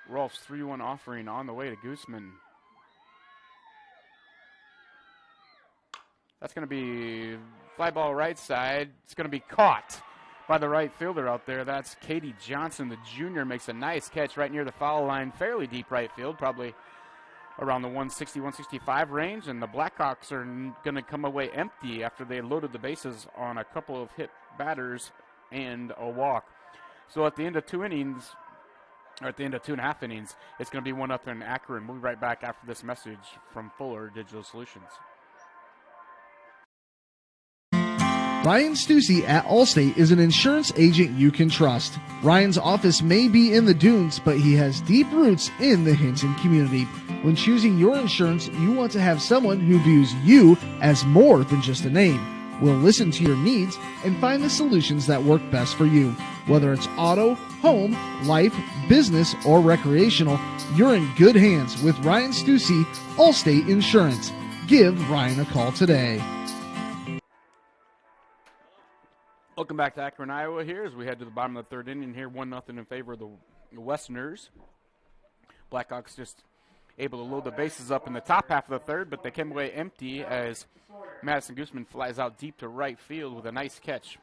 Rolfs 3-1 offering on the way to Gooseman. That's going to be fly ball right side. It's going to be caught by the right fielder out there. That's Katie Johnson, the junior, makes a nice catch right near the foul line, fairly deep right field, probably around the 160, 165 range. And the Blackhawks are going to come away empty after they loaded the bases on a couple of hit batters and a walk. So at the end of 2 innings, or at the end of 2.5 innings, it's going to be 1-0 in Akron. We'll be right back after this message from Fuller Digital Solutions. Ryan Stussy at Allstate is an insurance agent you can trust. Ryan's office may be in the dunes, but he has deep roots in the Hinton community. When choosing your insurance, you want to have someone who views you as more than just a name. We'll listen to your needs and find the solutions that work best for you. Whether it's auto, home, life, business, or recreational, you're in good hands with Ryan Stussy, Allstate Insurance. Give Ryan a call today. Welcome back to Akron, Iowa here as we head to the bottom of the 3rd inning here. 1-0 in favor of the Westerners. Blackhawks just able to load the bases up in the top half of the 3rd, but they came away empty as Madison Gooseman flies out deep to right field with a nice catch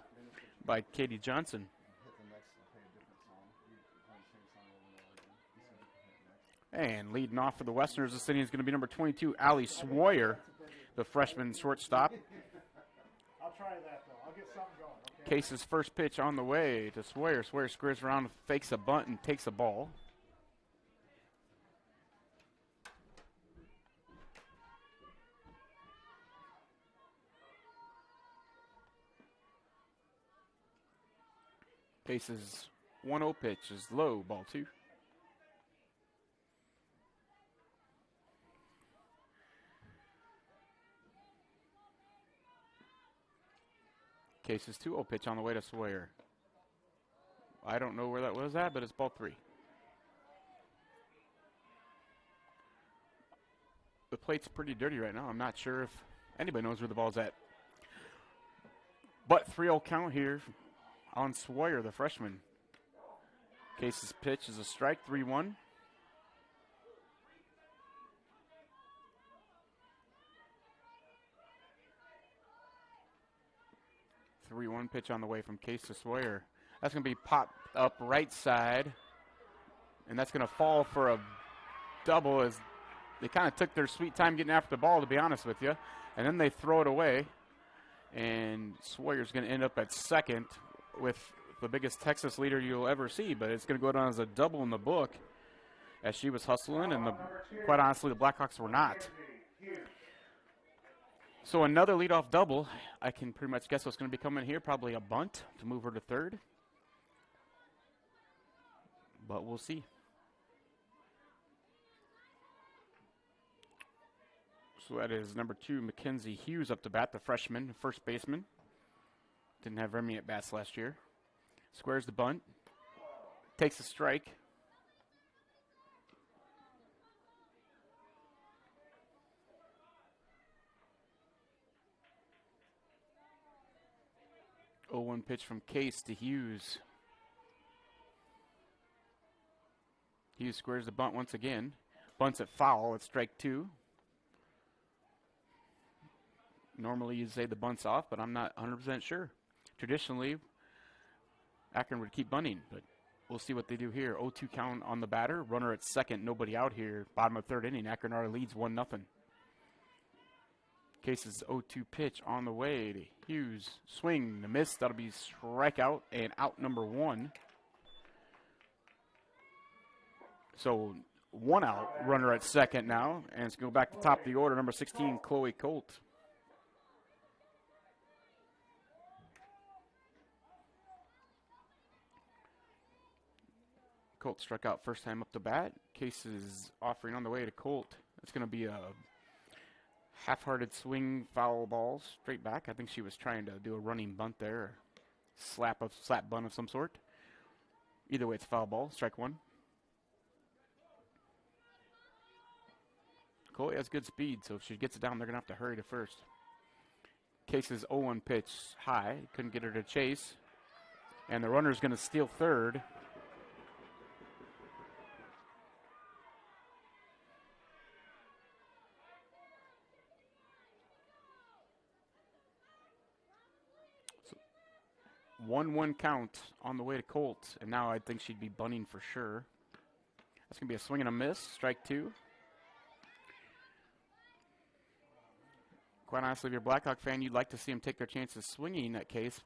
by Katie Johnson. And leading off for the Westerners this inning is going to be number 22, Allie Swoyer, the freshman shortstop. I'll try that, though. I'll get something going. Case's first pitch on the way to Swoyer. Swoyer squares around, fakes a bunt, and takes a ball. Case's 1-0 pitch is low, ball 2. Case's 2-0 pitch on the way to Swoyer. I don't know where that was at, but it's ball 3. The plate's pretty dirty right now. I'm not sure if anybody knows where the ball's at. But 3-0 count here on Swoyer, the freshman. Case's pitch is a strike, 3-1. Pitch on the way from Case to Swoyer. That's going to be popped up right side, and that's going to fall for a double as they kind of took their sweet time getting after the ball, to be honest with you, and then they throw it away, and Swoyer's going to end up at second with the biggest Texas leader you'll ever see, but it's going to go down as a double in the book as she was hustling, and quite honestly, the Blackhawks were not. So another leadoff double. I can pretty much guess what's going to be coming here. Probably a bunt to move her to 3rd. But we'll see. So that is number 2, Mackenzie Hughes up to bat, the freshman, first baseman. Didn't have very many at-bats last year. Squares the bunt. Takes a strike. Oh, 1 pitch from Case to Hughes. Hughes squares the bunt once again. Bunts it foul. It's strike 2. Normally you'd say the bunt's off, but I'm not 100% sure. Traditionally, Akron would keep bunting, but we'll see what they do here. 0-2 count on the batter. Runner at second, nobody out here. Bottom of third inning, Akron already leads 1-0. Case's 0-2 pitch on the way to Hughes. Swing, the miss. That'll be strikeout and out number 1. So 1 out, runner at second now, and it's going to go back to top of the order. Number 16, Chloe Colt. Colt struck out first time up the bat. Case is offering on the way to Colt. It's going to be a half-hearted swing, foul ball, straight back. I think she was trying to do a running bunt there, or slap bunt of some sort. Either way, it's foul ball. Strike 1. Chloe has good speed, so if she gets it down, they're going to have to hurry to first. Case's 0-1 pitch high. Couldn't get her to chase. And the runner's going to steal third. So 1-1 count on the way to Colt. And now I think she'd be bunting for sure. That's going to be a swing and a miss. Strike 2. Quite honestly, if you're a Blackhawk fan, you'd like to see them take their chances swinging that Case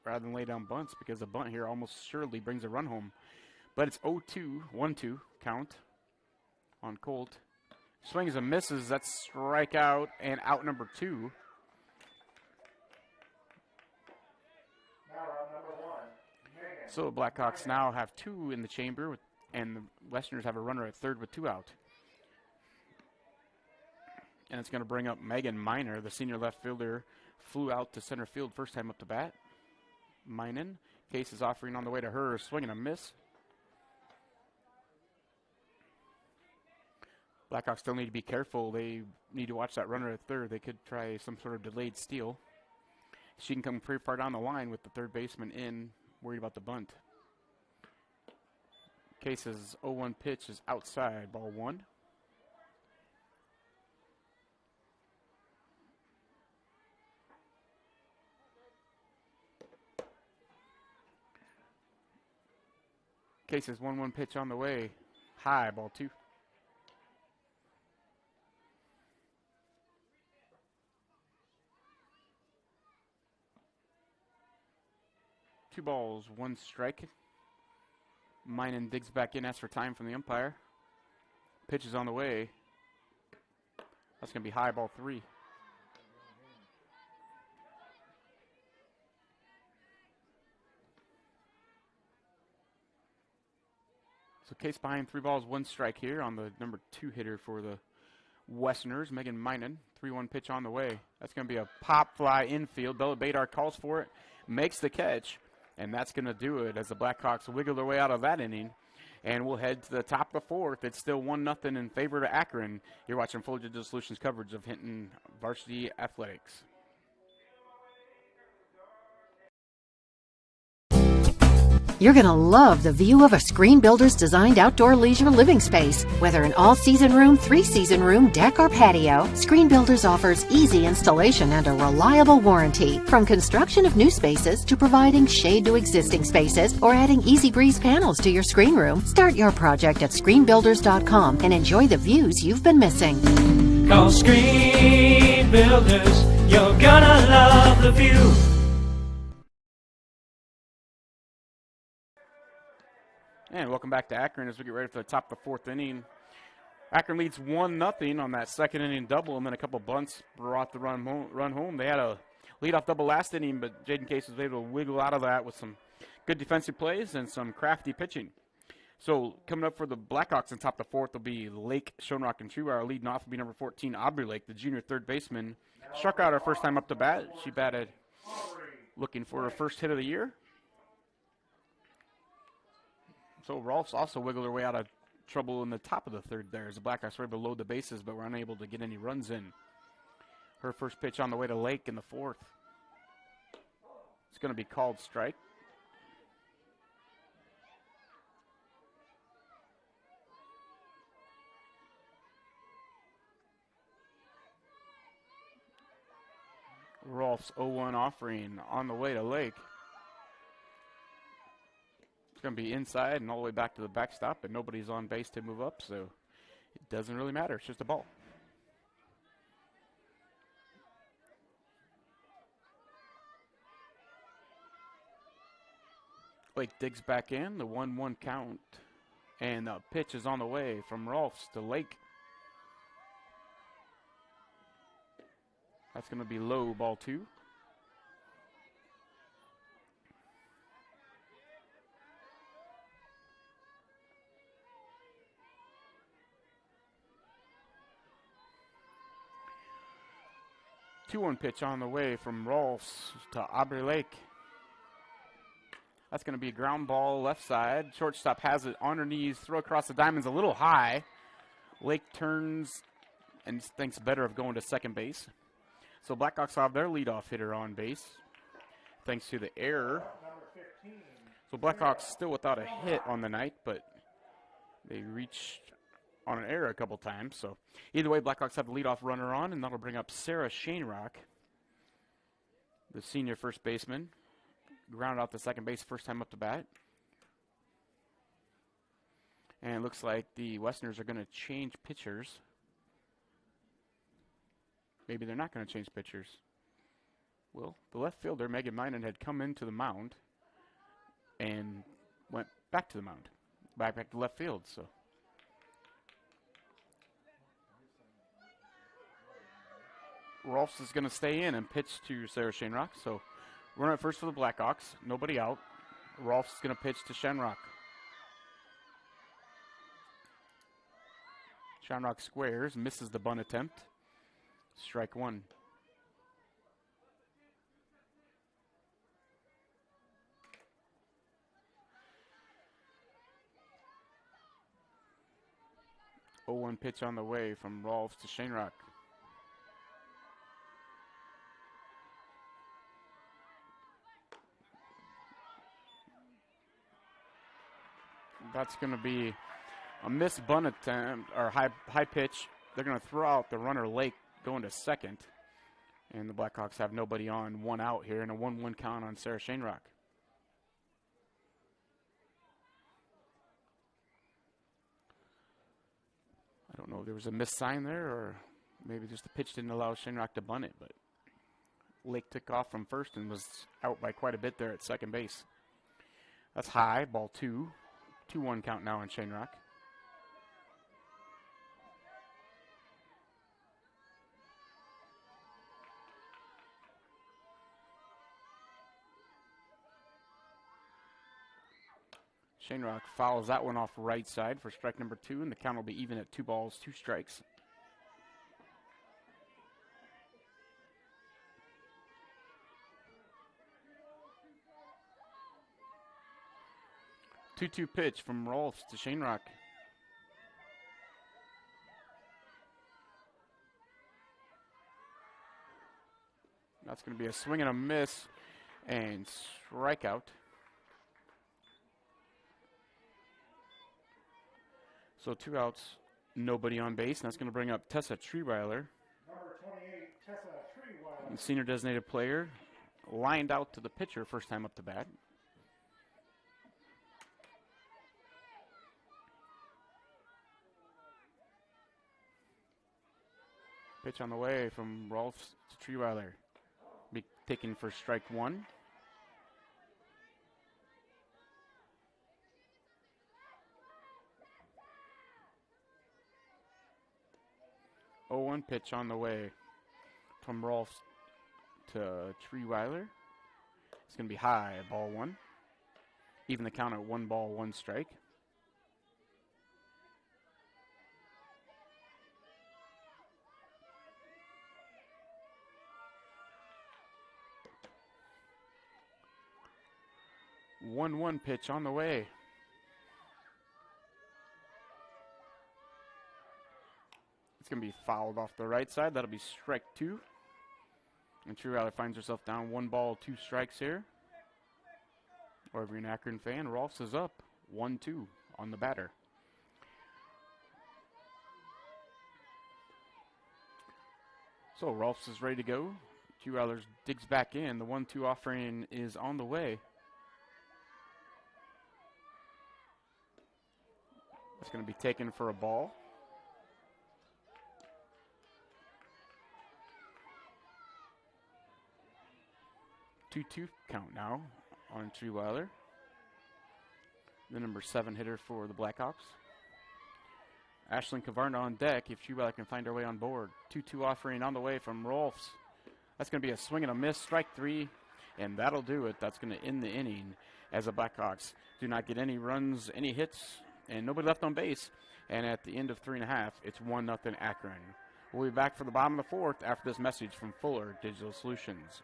rather than lay down bunts, because a bunt here almost surely brings a run home. But it's 0-2, 1-2 count on Colt. Swings and misses. That's strikeout and out number 2. So the Blackhawks now have 2 in the chamber, and the Westerners have a runner at third with 2 out. And it's going to bring up Megan Miner, the senior left fielder, flew out to center field first time up to bat. Minen. Case is offering on the way to her, swing and a miss. Blackhawks still need to be careful. They need to watch that runner at third. They could try some sort of delayed steal. She can come pretty far down the line with the third baseman in, worried about the bunt. Case's 0-1 pitch is outside, ball 1. Case's 1-1 pitch on the way. High, ball 2. Two balls, 1 strike. Minen digs back in, asks for time from the umpire. Pitch is on the way. That's going to be high, ball 3. So Case behind 3 balls, 1 strike here on the number 2 hitter for the Westerners, Megan Minen. 3-1 pitch on the way. That's going to be a pop fly infield. Bella Badar calls for it, makes the catch, and that's going to do it as the Blackhawks wiggle their way out of that inning. And we'll head to the top of the 4th. It's still 1-0 in favor of Akron. You're watching Full Digital Solutions coverage of Hinton Varsity Athletics. You're going to love the view of a Screen Builder's designed outdoor leisure living space. Whether an all-season room, 3-season room, deck, or patio, Screen Builders offers easy installation and a reliable warranty. From construction of new spaces to providing shade to existing spaces or adding Easy Breeze panels to your screen room, start your project at screenbuilders.com and enjoy the views you've been missing. Call Screen Builders, you're gonna love the view. And welcome back to Akron as we get ready for the top of the 4th inning. Akron leads 1-0 on that second inning double, and then a couple bunts brought the run home. They had a leadoff double last inning, but Jaden Case was able to wiggle out of that with some good defensive plays and some crafty pitching. So coming up for the Blackhawks in top of the 4th will be Lake, Schoenrock, and Trueauer. Leading off will be number 14, Aubrey Lake, the junior third baseman. Struck out her first time up to bat. She batted looking for her first hit of the year. So Rolfs also wiggled her way out of trouble in the top of the 3rd there as the Blackhawks were able to load the bases but were unable to get any runs in. Her first pitch on the way to Lake in the 4th. It's going to be called strike. Rolf's 0-1 offering on the way to Lake. It's going to be inside and all the way back to the backstop, but nobody's on base to move up, so it doesn't really matter. It's just a ball. Lake digs back in, the 1-1 count, and the pitch is on the way from Rolfs to Lake. That's going to be low, ball 2. Two-one pitch on the way from Rolfs to Aubrey Lake. That's going to be a ground ball left side. Shortstop has it on her knees. Throw across the diamonds a little high. Lake turns and thinks better of going to second base. So Blackhawks have their leadoff hitter on base thanks to the error. So Blackhawks still without a hit on the night, but they reached on an error a couple times. So either way, Blackhawks have the leadoff runner on, and that'll bring up Sarah Shanerock, the senior first baseman. Grounded out the second base first time up to bat. And it looks like the Westerners are going to change pitchers. Maybe they're not going to change pitchers. Well, the left fielder, Megan Minen, had come into the mound and went back to the mound. Back to left field, so. Rolfs is going to stay in and pitch to Sarah Shanerock, so runner at first for the Blackhawks. Nobody out. Rolfs is going to pitch to Shamrock. Shamrock squares, misses the bunt attempt. Strike one. Oh, 0-1 pitch on the way from Rolfs to Shamrock. That's going to be a missed bunt attempt, or high pitch. They're going to throw out the runner Lake going to second. And the Blackhawks have nobody on, one out here, and a 1-1 count on Sarah Shanerock. I don't know if there was a missed sign there, or maybe just the pitch didn't allow Shanerock to bunt it, but Lake took off from first and was out by quite a bit there at second base. That's high, ball 2. 2-1 count now on Shanerock. Shanerock fouls that one off right side for strike number 2, and the count will be even at 2 balls, 2 strikes. Two-two pitch from Rolfs to Shanerock. That's going to be a swing and a miss and strikeout. So 2 outs, nobody on base, and that's going to bring up Tessa Treeweiler. Number 28, Tessa Treeweiler. Senior designated player, lined out to the pitcher first time up to bat. Pitch on the way from Rolfs to Treeweiler. Be taken for strike 1. Oh, 1 pitch on the way from Rolfs to Treeweiler. It's going to be high, ball 1. Even the count at 1 ball, 1 strike. One pitch on the way. It's going to be fouled off the right side. That'll be strike 2. And Treeweiler finds herself down 1 ball, 2 strikes here. Or if you're an Akron fan, Rolfs is up 1-2 on the batter. So Rolfs is ready to go. Two-Wheelers digs back in. The 1-2 offering is on the way. It's going to be taken for a ball. 2-2 count now on Treeweiler. The number 7 hitter for the Blackhawks. Ashlyn Kavarna on deck if Treeweiler can find her way on board. 2-2 offering on the way from Rolfs. That's going to be a swing and a miss, strike 3, and that'll do it. That's going to end the inning as the Blackhawks do not get any runs, any hits, and nobody left on base. And at the end of 3.5, it's 1-0 Akron. We'll be back for the bottom of the 4th after this message from Fuller Digital Solutions.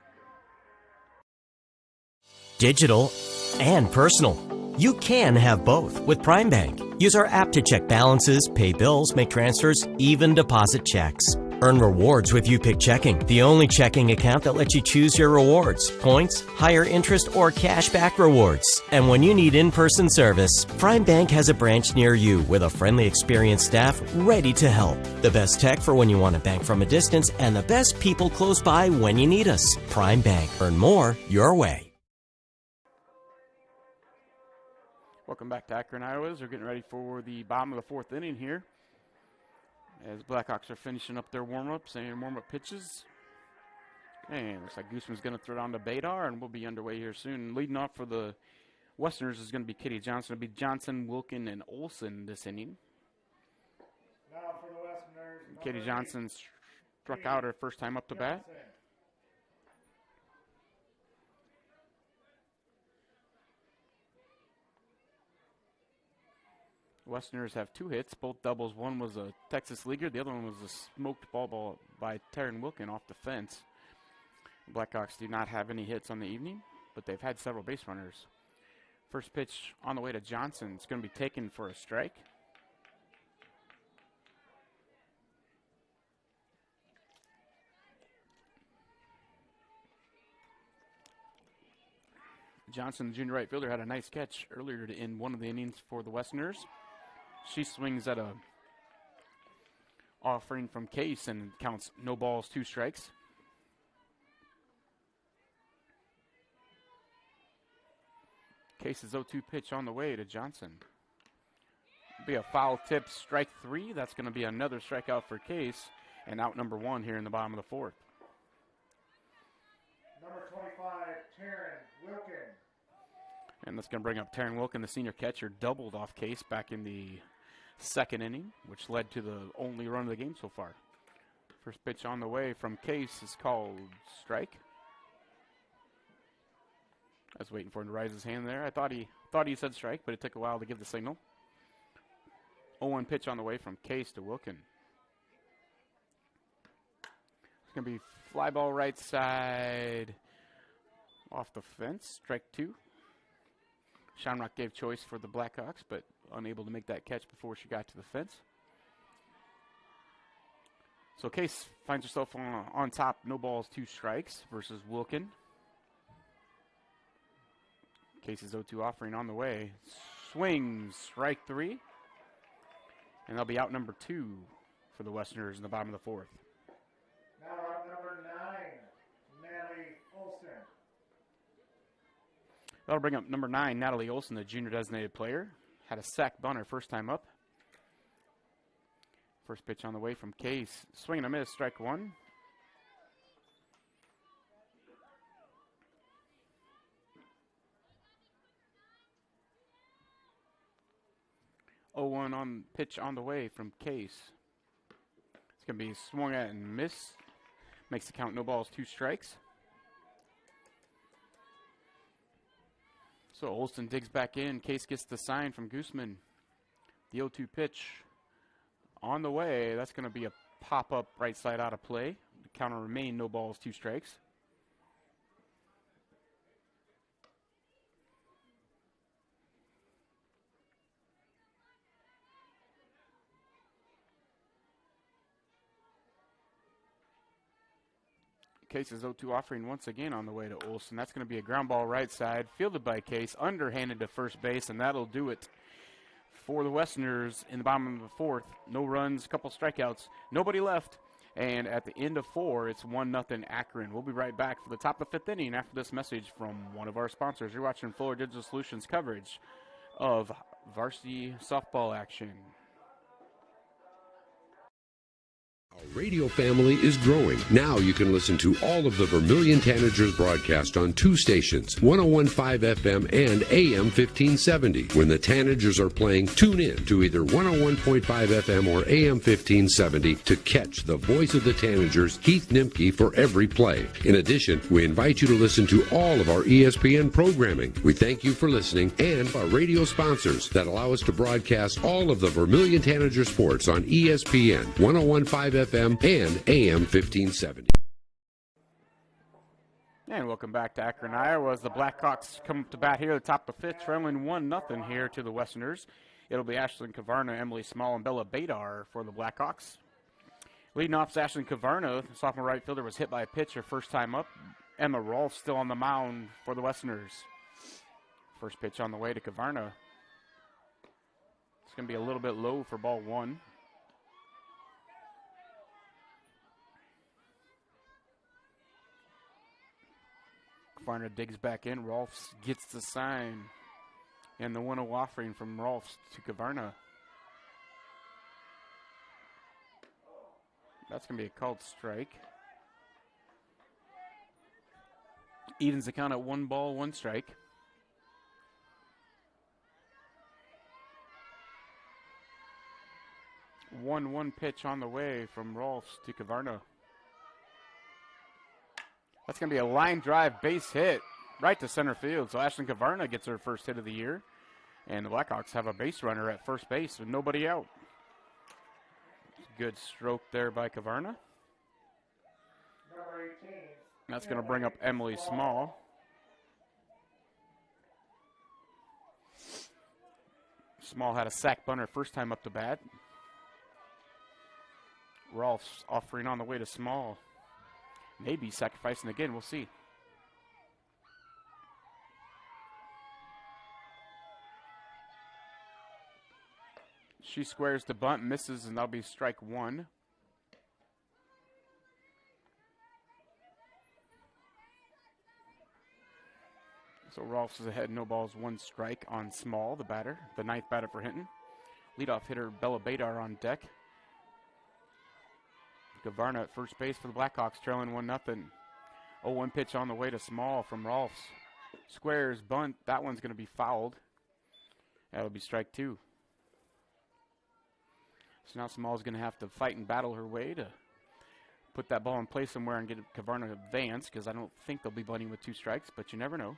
Digital and personal. You can have both with Prime Bank. Use our app to check balances, pay bills, make transfers, even deposit checks. Earn rewards with YouPick Checking, the only checking account that lets you choose your rewards, points, higher interest, or cash back rewards. And when you need in-person service, Prime Bank has a branch near you with a friendly, experienced staff ready to help. The best tech for when you want to bank from a distance, and the best people close by when you need us. Prime Bank. Earn more your way. Welcome back to Akron, Iowa. We're getting ready for the bottom of the 4th inning here, as Blackhawks are finishing up their warm-ups and warm-up pitches. And looks like Gooseman's going to throw it on to Badar, and we'll be underway here soon. Leading off for the Westerners is going to be Kitty Johnson. It'll be Johnson, Wilkin, and Olsen this inning. Now for the Westerners. Kitty Johnson struck out her first time up to bat. Westerners have 2 hits, both doubles. One was a Texas leaguer. The other one was a smoked ball by Taryn Wilkin off the fence. Blackhawks do not have any hits on the evening, but they've had several base runners. First pitch on the way to Johnson. It's going to be taken for a strike. Johnson, the junior right fielder, had a nice catch earlier in one of the innings for the Westerners. She swings at a offering from Case and counts no balls, 2 strikes. Case's 0-2 pitch on the way to Johnson. Be a foul tip, strike 3. That's going to be another strikeout for Case, and out number 1 here in the bottom of the 4th. Number 25, Taryn Wilkin. And that's going to bring up Taryn Wilkin, the senior catcher, doubled off Case back in the 2nd inning, which led to the only run of the game so far. First pitch on the way from Case is called strike. I was waiting for him to raise his hand there. I thought he said strike, but it took a while to give the signal. 0-1 pitch on the way from Case to Wilkin. It's going to be fly ball right side off the fence, strike 2. Shamrock gave choice for the Blackhawks, but unable to make that catch before she got to the fence. So Case finds herself on top, no balls, 2 strikes versus Wilkin. Case's 0-2 offering on the way. Swings, strike 3. And they'll be out number 2 for the Westerners in the bottom of the 4th. Now out number 9, Natalie Olsen. That'll bring up number 9, Natalie Olsen, the junior designated player. Had a sack bunt her first time up. First pitch on the way from Case. Swing and a miss, strike 1. On pitch on the way from Case. It's going to be swung at and miss. Makes the count no balls, 2 strikes. So Olsen digs back in. Case gets the sign from Gooseman. The 0-2 pitch on the way. That's going to be a pop-up right side out of play. The count will remain no balls, 2 strikes. Case's 0-2 offering once again on the way to Olsen. That's going to be a ground ball right side, fielded by Case, underhanded to first base, and that'll do it for the Westerners in the bottom of the 4th. No runs, a couple strikeouts, nobody left, And at the end of 4, it's 1-0 Akron. We'll be right back for the top of the 5th inning after this message from one of our sponsors. You're watching Florida Digital Solutions coverage of varsity softball action. Our radio family is growing. Now you can listen to all of the Vermilion Tanagers broadcast on 2 stations, 101.5 FM and AM 1570. When the Tanagers are playing, tune in to either 101.5 FM or AM 1570 to catch the voice of the Tanagers, Keith Nimke, for every play. In addition, we invite you to listen to all of our ESPN programming. We thank you for listening and our radio sponsors that allow us to broadcast all of the Vermilion Tanager sports on ESPN, 101.5 FM and AM 1570. And welcome back to Akron, Iowa, as the Blackhawks come up to bat here at the top of the 5th, trailing 1-0 here to the Westerners. It'll be Ashlyn Kavarna, Emily Small, and Bella Badar for the Blackhawks. Leading off is Ashlyn Kavarna. The sophomore right fielder was hit by a pitch her first time up. Emma Rolfe still on the mound for the Westerners. First pitch on the way to Kavarna. It's going to be a little bit low for ball 1. Kavarna digs back in. Rolfs gets the sign. And the 1-0 offering from Rolfs to Kavarna. That's going to be a called strike. Evens the count at 1 ball, 1 strike. One pitch on the way from Rolfs to Kavarna. That's going to be a line drive base hit right to center field. So Ashlyn Kavarna gets her first hit of the year. And the Blackhawks have a base runner at first base with nobody out. Good stroke there by Kavarna. That's going to bring up Emily Small. Small had a sac bunter first time up to bat. Rolf's offering on the way to Small. Maybe sacrificing again, we'll see. She squares the bunt, misses, and that'll be strike 1. So Rolfs is ahead, no balls, 1 strike on Small, the batter, the 9th batter for Hinton. Leadoff hitter Bella Badar on deck. Kavarna at first base for the Blackhawks, trailing 1-0. 0-1 pitch on the way to Small from Rolfs. Squares, bunt, that one's going to be fouled. That'll be strike 2. So now Small's going to have to fight and battle her way to put that ball in play somewhere and get Kavarna to advance, because I don't think they'll be bunting with 2 strikes, but you never know.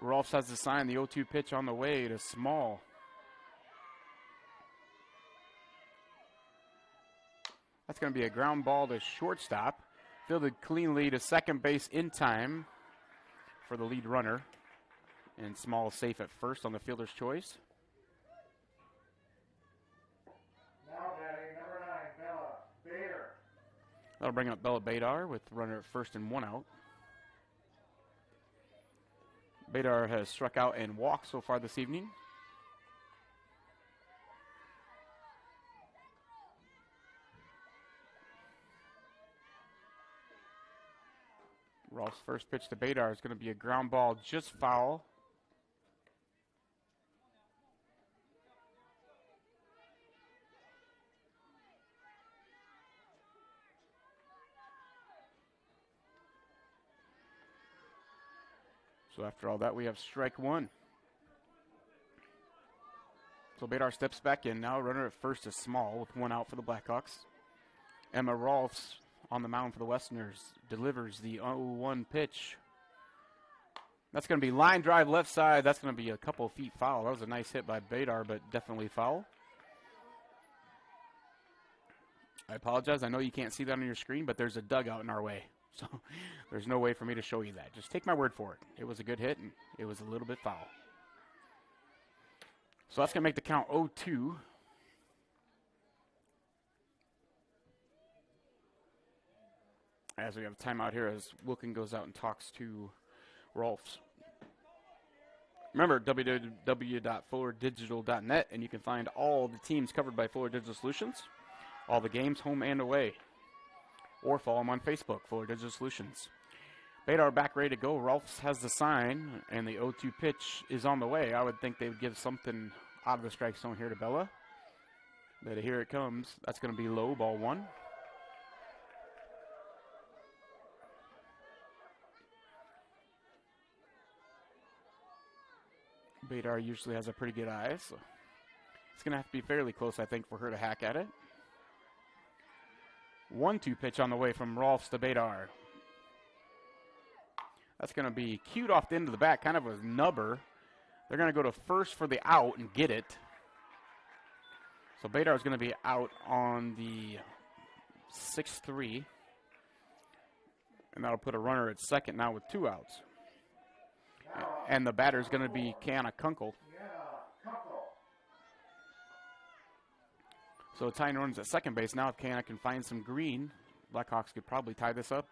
Rolfs has the sign, the 0-2 pitch on the way to Small. That's going to be a ground ball to shortstop. Fielded cleanly to second base in time for the lead runner. And Small is safe at first on the fielder's choice. Now batting number 9, Bella Badar. That'll bring up Bella Badar with runner at first and 1 out. Badar has struck out and walked so far this evening. Rolf's first pitch to Badar is going to be a ground ball, just foul. So after all that, we have strike 1. So Badar steps back in now. Runner at first is Small with 1 out for the Blackhawks. Emma Rolfs on the mound for the Westerners delivers the 0-1 pitch. That's going to be line drive left side. That's going to be a couple of feet foul. That was a nice hit by Badar, but definitely foul. I apologize. I know you can't see that on your screen, but there's a dugout in our way. So there's no way for me to show you that. Just take my word for it. It was a good hit, and it was a little bit foul. So that's going to make the count 0-2. As we have a timeout here as Wilkin goes out and talks to Rolfs. Remember, www.fullerdigital.net, and you can find all the teams covered by Fuller Digital Solutions, all the games, home and away. Or follow them on Facebook, Fuller Digital Solutions. Badar back ready to go. Rolfs has the sign, and the 0-2 pitch is on the way. I would think they would give something out of the strike zone here to Bella. But here it comes. That's going to be low, ball 1. Badar usually has a pretty good eye, so it's going to have to be fairly close, I think, for her to hack at it. 1-2 pitch on the way from Rolfs to Badar. That's going to be cued off the end of the bat, kind of a nubber. They're going to go to first for the out and get it. So Badar is going to be out on the 6-3. And that'll put a runner at second now with 2 outs. And the batter is going to be Kiana Kunkel. So tying runs at second base. Now if Kiana can find some green, Blackhawks could probably tie this up.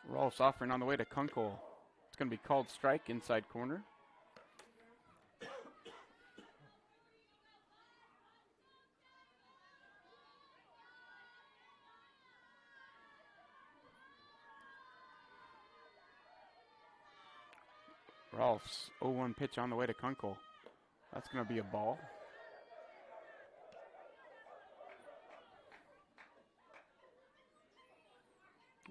Rolfs offering on the way to Kunkel. It's going to be called strike inside corner. Rolfs, 0-1 pitch on the way to Kunkel. That's going to be a ball.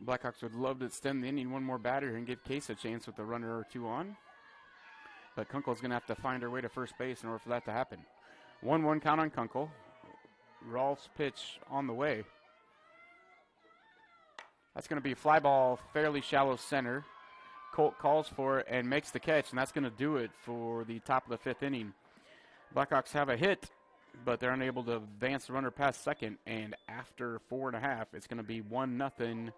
Blackhawks would love to extend the inning one more batter and give Case a chance with a runner or 2 on. But Kunkel's going to have to find her way to first base in order for that to happen. 1-1 count on Kunkel. Rolfs pitch on the way. That's going to be a fly ball, fairly shallow center. Colt calls for it and makes the catch, and that's going to do it for the top of the 5th inning. Blackhawks have a hit, but they're unable to advance the runner past second, and after 4.5, it's going to be 1-0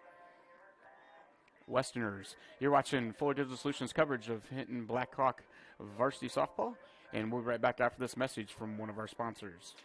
Westerners. You're watching Fuller Digital Solutions coverage of Hinton Blackhawk varsity softball, and we'll be right back after this message from one of our sponsors.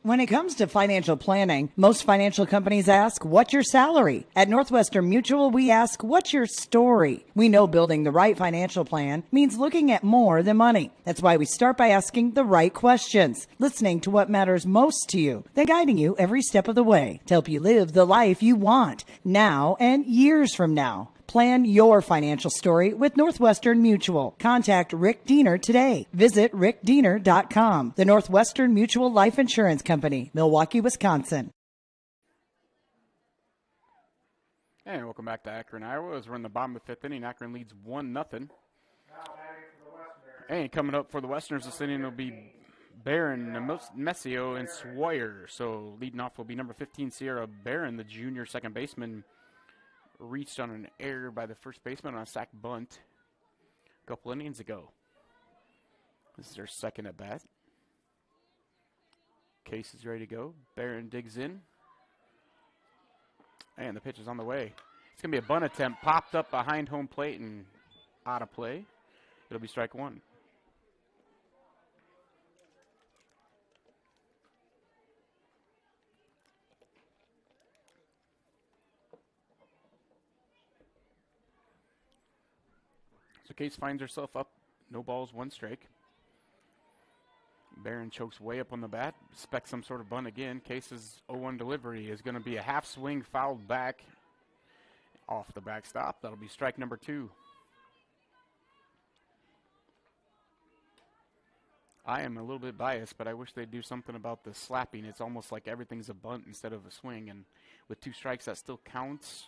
When it comes to financial planning, most financial companies ask, what's your salary? At Northwestern Mutual, we ask, what's your story? We know building the right financial plan means looking at more than money. That's why we start by asking the right questions, listening to what matters most to you, then guiding you every step of the way to help you live the life you want now and years from now. Plan your financial story with Northwestern Mutual. Contact Rick Diener today. Visit rickdiener.com. The Northwestern Mutual Life Insurance Company, Milwaukee, Wisconsin. And welcome back to Akron, Iowa. As we're in the bottom of the 5th inning, Akron leads 1-0. And coming up for the Westerners this inning will be Barron, Messio, and Swire. So leading off will be number 15, Sierra Barron, the junior second baseman. Reached on an error by the first baseman on a sac bunt a couple innings ago. This is their second at bat. Case is ready to go. Barron digs in. And the pitch is on the way. It's going to be a bunt attempt. Popped up behind home plate and out of play. It'll be strike 1. So Case finds herself up, no balls, 1 strike. Barron chokes way up on the bat, expects some sort of bunt again. Case's 0-1 delivery is going to be a half swing fouled back off the backstop. That'll be strike number 2. I am a little bit biased, but I wish they'd do something about the slapping. It's almost like everything's a bunt instead of a swing, and with 2 strikes, that still counts.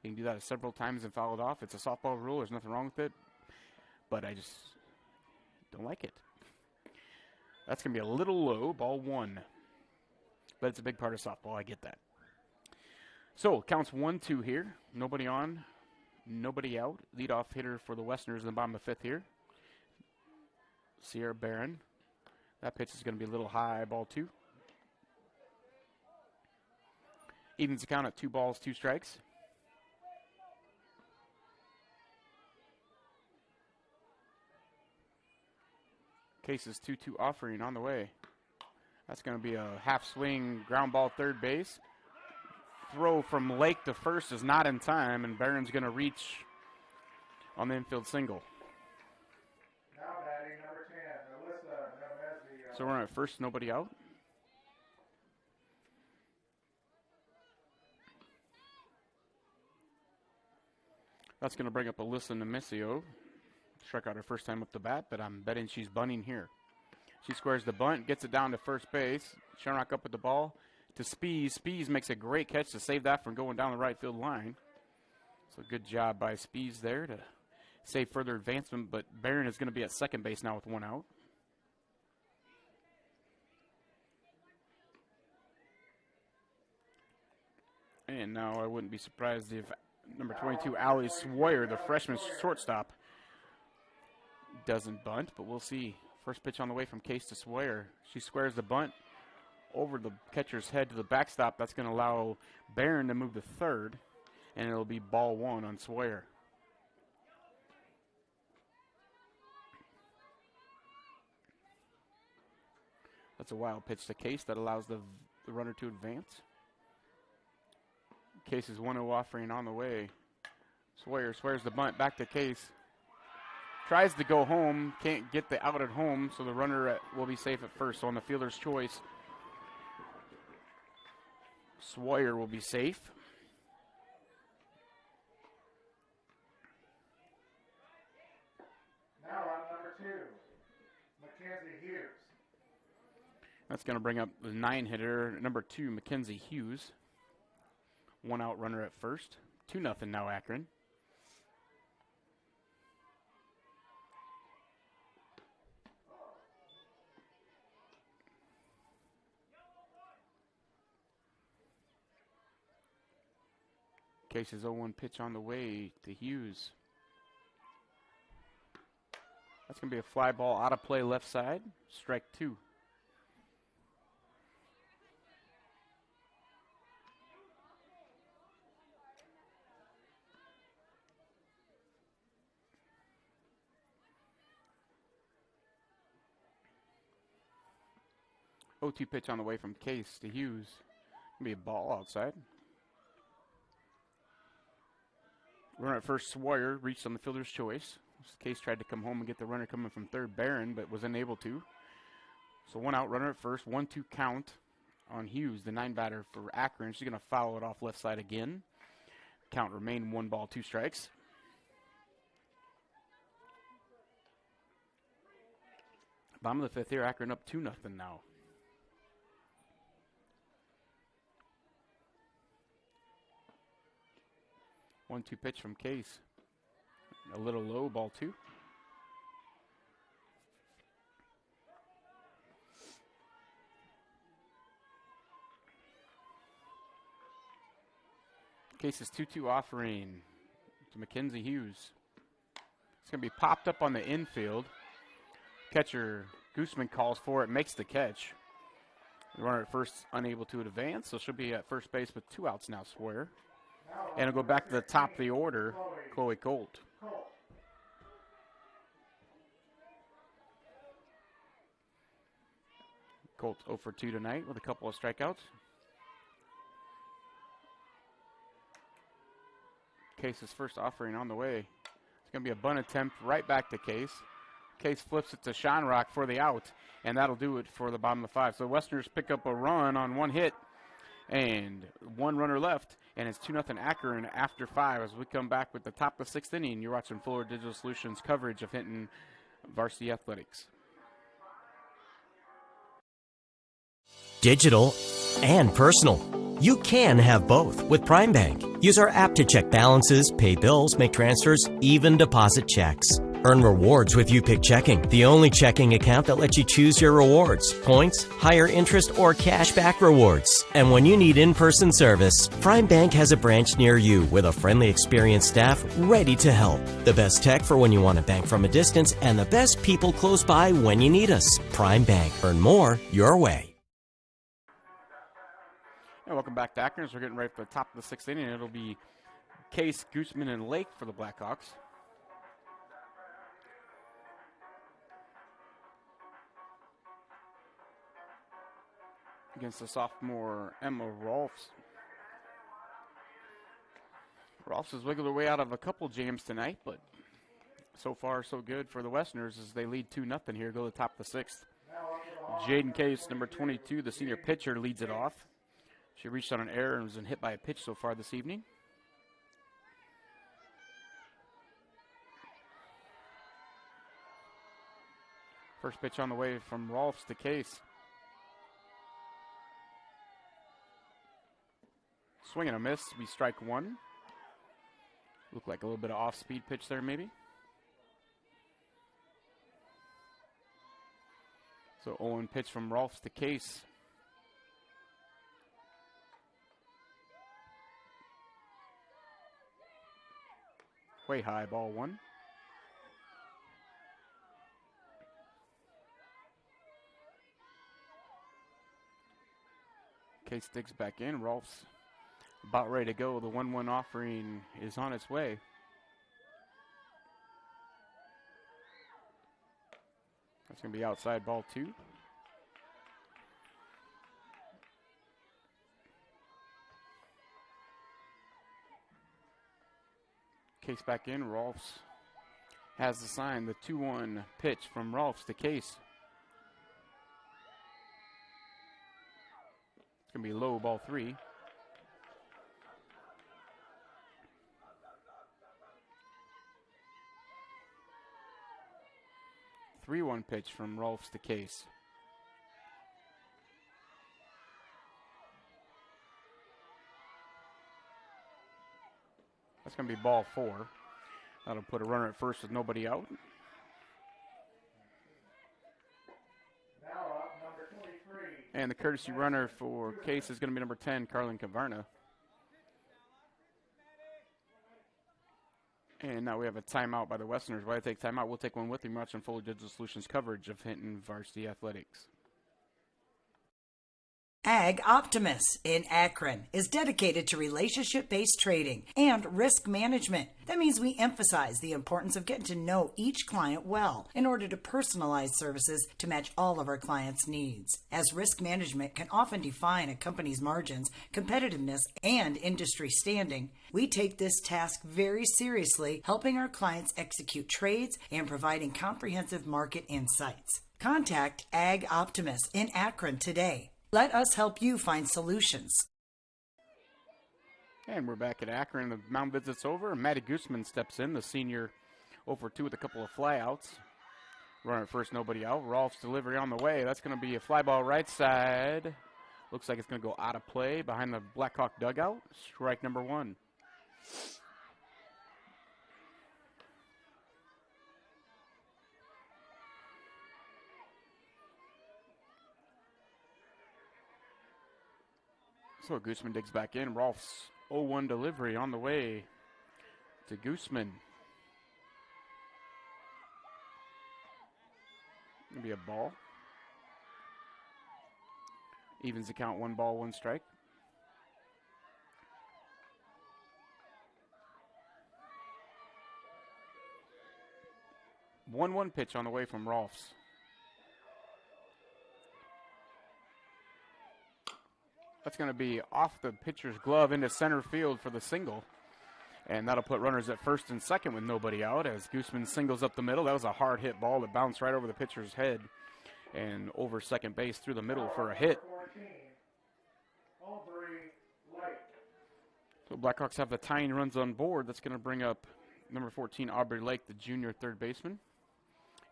You can do that several times and foul it off. It's a softball rule. There's nothing wrong with it. But I just don't like it. That's going to be a little low, ball 1. But it's a big part of softball. I get that. So, counts 1-2 here. Nobody on, nobody out. Leadoff hitter for the Westerners in the bottom of the 5th here. Sierra Barron. That pitch is going to be a little high, ball 2. Evens the count at 2 balls, 2 strikes. Case's 2-2 offering on the way. That's going to be a half swing ground ball third base. Throw from Lake to first is not in time, and Barron's going to reach on the infield single. Now batting number 10, Alyssa Nemezi. So we're at first, nobody out. That's going to bring up Alyssa Nemesio. Struck out her first time up the bat, but I'm betting she's bunting here. She squares the bunt, gets it down to first base. Shamrock up with the ball to Spees. Spees makes a great catch to save that from going down the right field line. So good job by Spees there to save further advancement, but Barron is going to be at second base now with one out. And now I wouldn't be surprised if number 22, Allie Sawyer, the freshman shortstop, doesn't bunt, but we'll see. First pitch on the way from Case to Sawyer. She squares the bunt over the catcher's head to the backstop. That's going to allow Barron to move to third, and it'll be ball one on Sawyer. That's a wild pitch to Case that allows the runner to advance. Case's 1-0 offering on the way. Sawyer squares the bunt back to Case. Tries to go home, can't get the out at home, so the runner will be safe at first. So on the fielder's choice, Sawyer will be safe. Now on number 2, Mackenzie Hughes. That's going to bring up the 9-hitter, number 2, Mackenzie Hughes. One out runner at first. 2-0 now Akron. Case's 0-1 pitch on the way to Hughes. That's going to be a fly ball out of play left side. Strike 2. O2 pitch on the way from Case to Hughes. Going to be a ball outside. Runner at first, Sawyer reached on the fielder's choice. Case tried to come home and get the runner coming from third, Barron, but was unable to. So one out, runner at first, 1-2 count on Hughes, the 9-batter for Akron. She's going to foul it off left side again. Count remain 1 ball, 2 strikes. Bottom of the 5th here, Akron up 2-0 now. 1-2 pitch from Case. A little low, ball 2. Case's 2-2 offering to Mackenzie Hughes. It's going to be popped up on the infield. Catcher Gooseman calls for it, makes the catch. The runner at first unable to advance, so she'll be at first base with 2 outs now, Sawyer. And it'll go back to the top of the order, Chloe Colt. Colt 0 for 2 tonight with a couple of strikeouts. Case's first offering on the way. It's going to be a bunt attempt right back to Case. Case flips it to Shamrock for the out, and that'll do it for the bottom of the 5. So Westerners pick up a run on 1 hit, and 1 runner left, and it's 2-0 Akron after 5 as we come back with the top of the 6th inning. You're watching Fuller Digital Solutions coverage of Hinton Varsity Athletics. Digital and personal. You can have both with Prime Bank. Use our app to check balances, pay bills, make transfers, even deposit checks. Earn rewards with YouPick Checking, the only checking account that lets you choose your rewards, points, higher interest, or cash back rewards. And when you need in-person service, Prime Bank has a branch near you with a friendly, experienced staff ready to help. The best tech for when you want to bank from a distance, and the best people close by when you need us. Prime Bank. Earn more your way. And welcome back to Akron. We're getting ready for the top of the 6th inning. It'll be Case, Gooseman, and Lake for the Blackhawks. against the sophomore Emma Rolfs. Rolfs has wiggled her way out of a couple jams tonight, but so far so good for the Westerners as they lead 2-0 here, go to the top of the 6th. Jaden Case, number 22, the senior pitcher, leads it off. She reached on an error and was hit by a pitch so far this evening. First pitch on the way from Rolfs to Case. Swing and a miss, be strike one. Looked like a little bit of off-speed pitch there maybe. So 0-1 pitch from Rolfs to Case. Way high, ball one. Case digs back in. Rolfs about ready to go. The 1-1 offering is on its way. That's going to be outside, ball two. Case back in. Rolfs has the sign. The 2-1 pitch from Rolfs to Case. It's going to be low, ball three. The 3-1 pitch from Rolfs to Case. That's going to be ball four. That'll put a runner at first with nobody out. Now up, number 23. And the courtesy runner for Case is going to be number 10, Carlin Cavarna. And now we have a timeout by the Westerners. While I take timeout, we'll take one with him watching Fuller Digital Solutions coverage of Hinton Varsity Athletics. Ag Optimus in Akron is dedicated to relationship-based trading and risk management. That means we emphasize the importance of getting to know each client well in order to personalize services to match all of our clients' needs. As risk management can often define a company's margins, competitiveness, and industry standing, we take this task very seriously, helping our clients execute trades and providing comprehensive market insights. Contact Ag Optimus in Akron today. Let us help you find solutions. And we're back at Akron. The mound visit's over. And Maddie Guzman steps in, the senior, 0-for-2 with a couple of flyouts. Runner at first, nobody out. Rolf's delivery on the way. That's going to be a fly ball right side. Looks like it's going to go out of play behind the Blackhawk dugout. Strike number one. So Guzman digs back in. Rolf's 0-1 delivery on the way to Guzman. Gonna be a ball. Evens the count, 1 ball, 1 strike. One pitch on the way from Rolfs. That's going to be off the pitcher's glove into center field for the single. And that'll put runners at first and second with nobody out as Guzman singles up the middle. That was a hard hit ball that bounced right over the pitcher's head and over second base through the middle for a hit. 14. Light. So Blackhawks have the tying runs on board. That's going to bring up number 14, Aubrey Lake, the junior third baseman.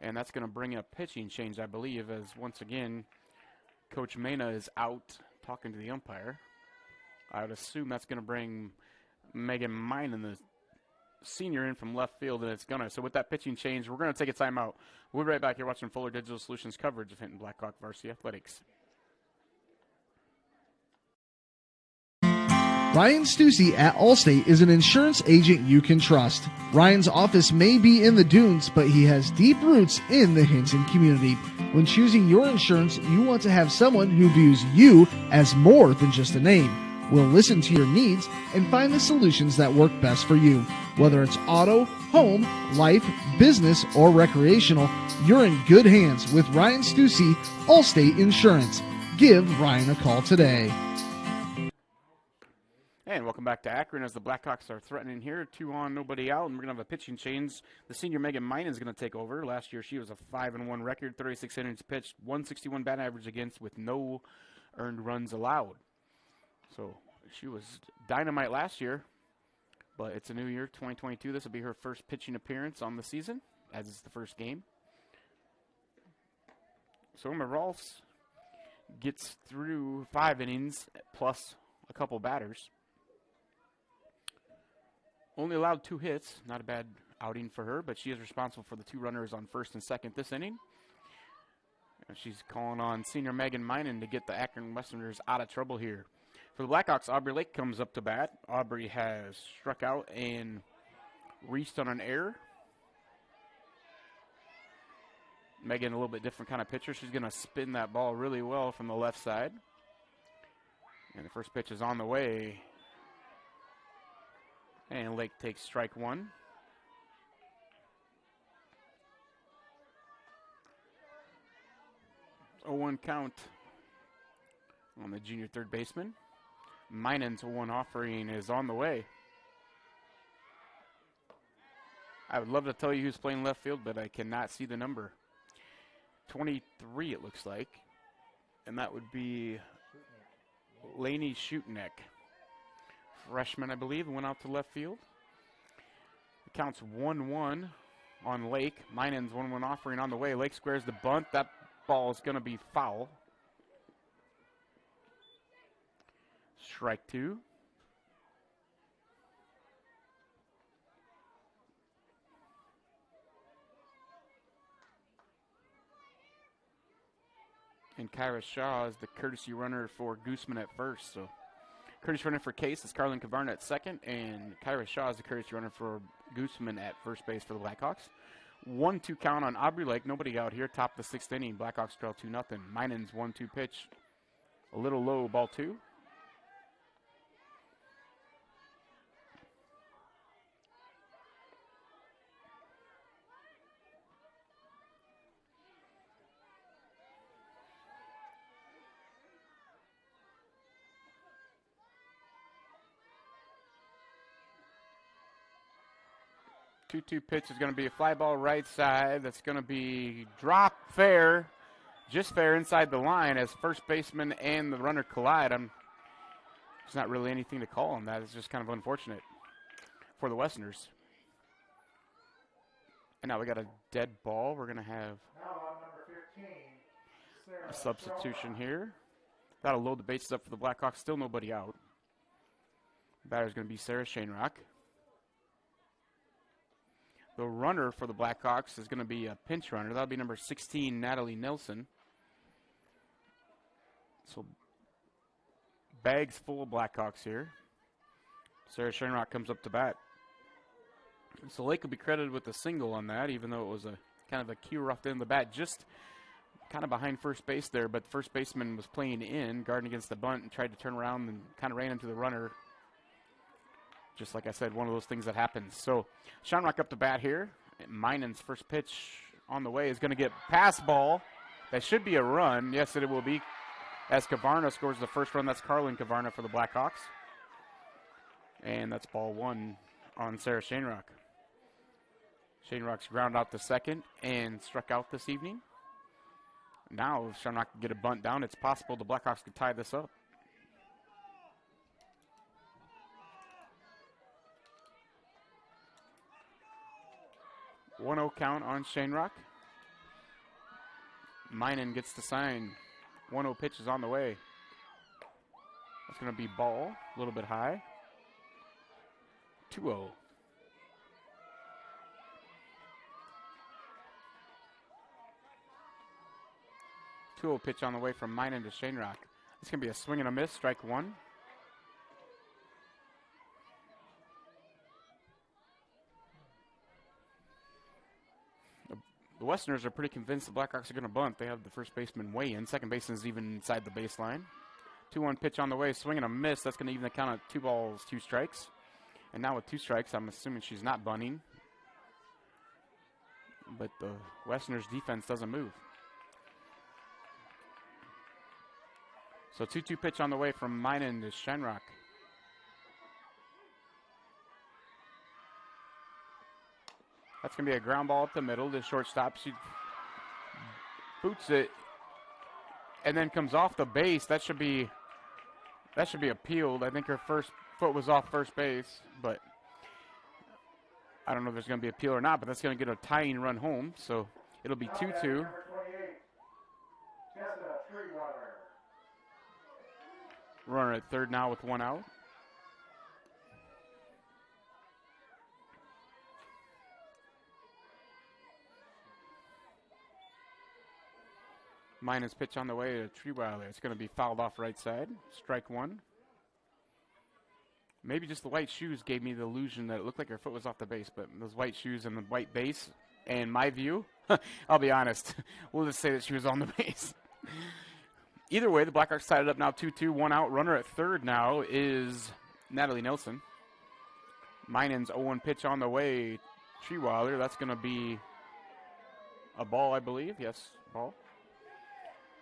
And that's going to bring up pitching change, I believe, as once again, Coach Mena is out talking to the umpire. I would assume that's going to bring Megan Minen, the senior, in from left field, and it's going to. So with that pitching change, we're going to take a timeout. We'll be right back here watching Fuller Digital Solutions coverage of Hinton Blackhawk Varsity Athletics. Ryan Stussy at Allstate is an insurance agent you can trust. Ryan's office may be in the dunes, but he has deep roots in the Hinton community. When choosing your insurance, you want to have someone who views you as more than just a name. We'll listen to your needs and find the solutions that work best for you. Whether it's auto, home, life, business, or recreational, you're in good hands with Ryan Stussy, Allstate Insurance. Give Ryan a call today. And welcome back to Akron as the Blackhawks are threatening here. 2 on, nobody out, and we're going to have a pitching change. The senior Megan Minen is going to take over. Last year she was a 5-1 record, 36 innings pitched, 161 bat average against with no earned runs allowed. So she was dynamite last year, but it's a new year, 2022. This will be her first pitching appearance on the season, as it's the first game. So Rolfs gets through 5 innings plus a couple batters. Only allowed 2 hits. Not a bad outing for her, but she is responsible for the 2 runners on first and second this inning. And she's calling on senior Megan Minen to get the Akron Westerners out of trouble here. For the Blackhawks, Aubrey Lake comes up to bat. Aubrey has struck out and reached on an error. Megan, a little bit different kind of pitcher. She's going to spin that ball really well from the left side. And the first pitch is on the way. And Lake takes strike 1. A 0-1 count on the junior third baseman. Minen's 0-1 offering is on the way. I would love to tell you who's playing left field, but I cannot see the number. 23 it looks like. And that would be Lainey Schuteneck. Freshman, I believe, went out to left field. It counts 1-1 on Lake. Minen's 1-1 offering on the way. Lake squares the bunt. That ball is going to be foul. Strike 2. And Kyra Shaw is the courtesy runner for Gooseman at first. So courtesy runner for Case is Carlin Kavarna at second, and Kyra Shaw is the courtesy runner for Gooseman at first base for the Blackhawks. 1-2 count on Aubrey Lake. Nobody out here. Top of the 6th inning. Blackhawks trail 2-0. Minen's 1-2 pitch. A little low, ball 2. Two-two pitch is going to be a fly ball right side. That's going to be drop fair, just fair inside the line as first baseman and the runner collide. There's not really anything to call on that. It's just kind of unfortunate for the Westerners. And now we got a dead ball. We're going to have a substitution here. That'll load the bases up for the Blackhawks. Still nobody out. Batter's going to be Sarah Shanerock. The runner for the Blackhawks is going to be a pinch runner. That'll be number 16, Natalie Nelson. So bags full of Blackhawks here. Sarah Shanerock comes up to bat. So Lake will be credited with a single on that, even though it was a kind of a cue rough in the bat, just kind of behind first base there. But the first baseman was playing in, guarding against the bunt, and tried to turn around and kind of ran into the runner. Just like I said, one of those things that happens. So Shanerock up to bat here. Minen's first pitch on the way is going to get pass ball. That should be a run. Yes, it will be. As Kavarna scores the first run, that's Carlin Kavarna for the Blackhawks. And that's ball 1 on Sarah Shanerock. Shanerock's ground out to second and struck out this evening. Now, if Shanerock can get a bunt down, it's possible the Blackhawks could tie this up. One 1-0 count on Shanerock. Minen gets the sign. 1-0 pitch is on the way. That's going to be ball, a little bit high. 2-0. Pitch on the way from Minen to Shanerock. It's going to be a swing and a miss, strike 1. The Westerners are pretty convinced the Blackhawks are going to bunt. They have the first baseman way in. Second baseman is even inside the baseline. 2-1 pitch on the way, swing and a miss. That's going to even the count at 2 balls, 2 strikes. And now with 2 strikes, I'm assuming she's not bunting. But the Westerners' defense doesn't move. So 2-2 pitch on the way from Minen to Shenrock. That's going to be a ground ball up the middle. The shortstop, she boots it and then comes off the base. That should be appealed. I think her first foot was off first base, but I don't know if there's going to be appeal or not, but that's going to get a tying run home. So it'll be 2-2. Runner at third now with 1 out. Minus pitch on the way to Treeweiler. It's going to be fouled off right side. Strike one. Maybe just the white shoes gave me the illusion that it looked like her foot was off the base, but those white shoes and the white base, and my view, I'll be honest, we'll just say that she was on the base. Either way, the Blackhawks tied it up now 2-2, 1 out. Runner at third now is Natalie Nelson. Minen's 0-1 pitch on the way. Treeweiler, that's going to be a ball, I believe. Yes, ball.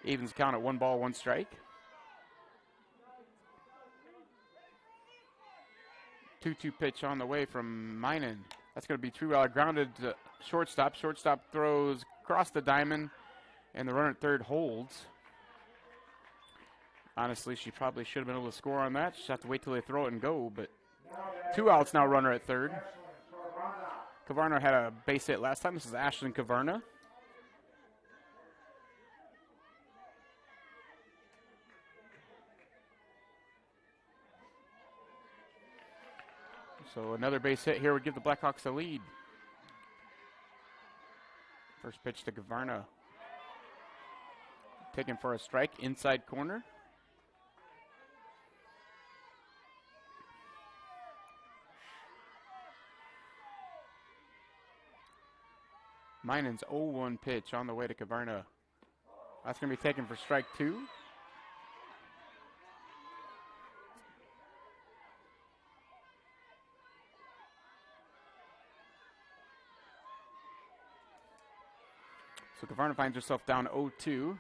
Evens count at 1 ball, 1 strike. 2-2 pitch on the way from Minen. That's going to be Treeweiler grounded to shortstop. Shortstop throws across the diamond, and the runner at third holds. Honestly, she probably should have been able to score on that. She'll have to wait till they throw it and go, but 2 outs now, runner at third. Kavarna had a base hit last time. This is Ashlyn Kavarna. So another base hit here would give the Blackhawks a lead. First pitch to Kavarna. Taken for a strike, inside corner. Minen's 0-1 pitch on the way to Kavarna. That's going to be taken for strike 2. So Kavarna finds herself down 0-2.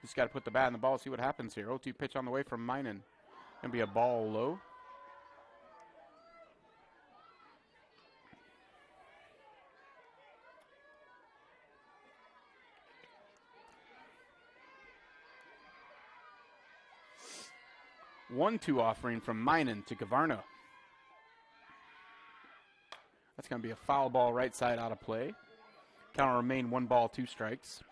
Just got to put the bat in the ball, see what happens here. 0-2 pitch on the way from Minen. Going to be a ball low. One-two offering from Minen to Kavarna. That's going to be a foul ball right side out of play. Count will remain 1 ball, 2 strikes.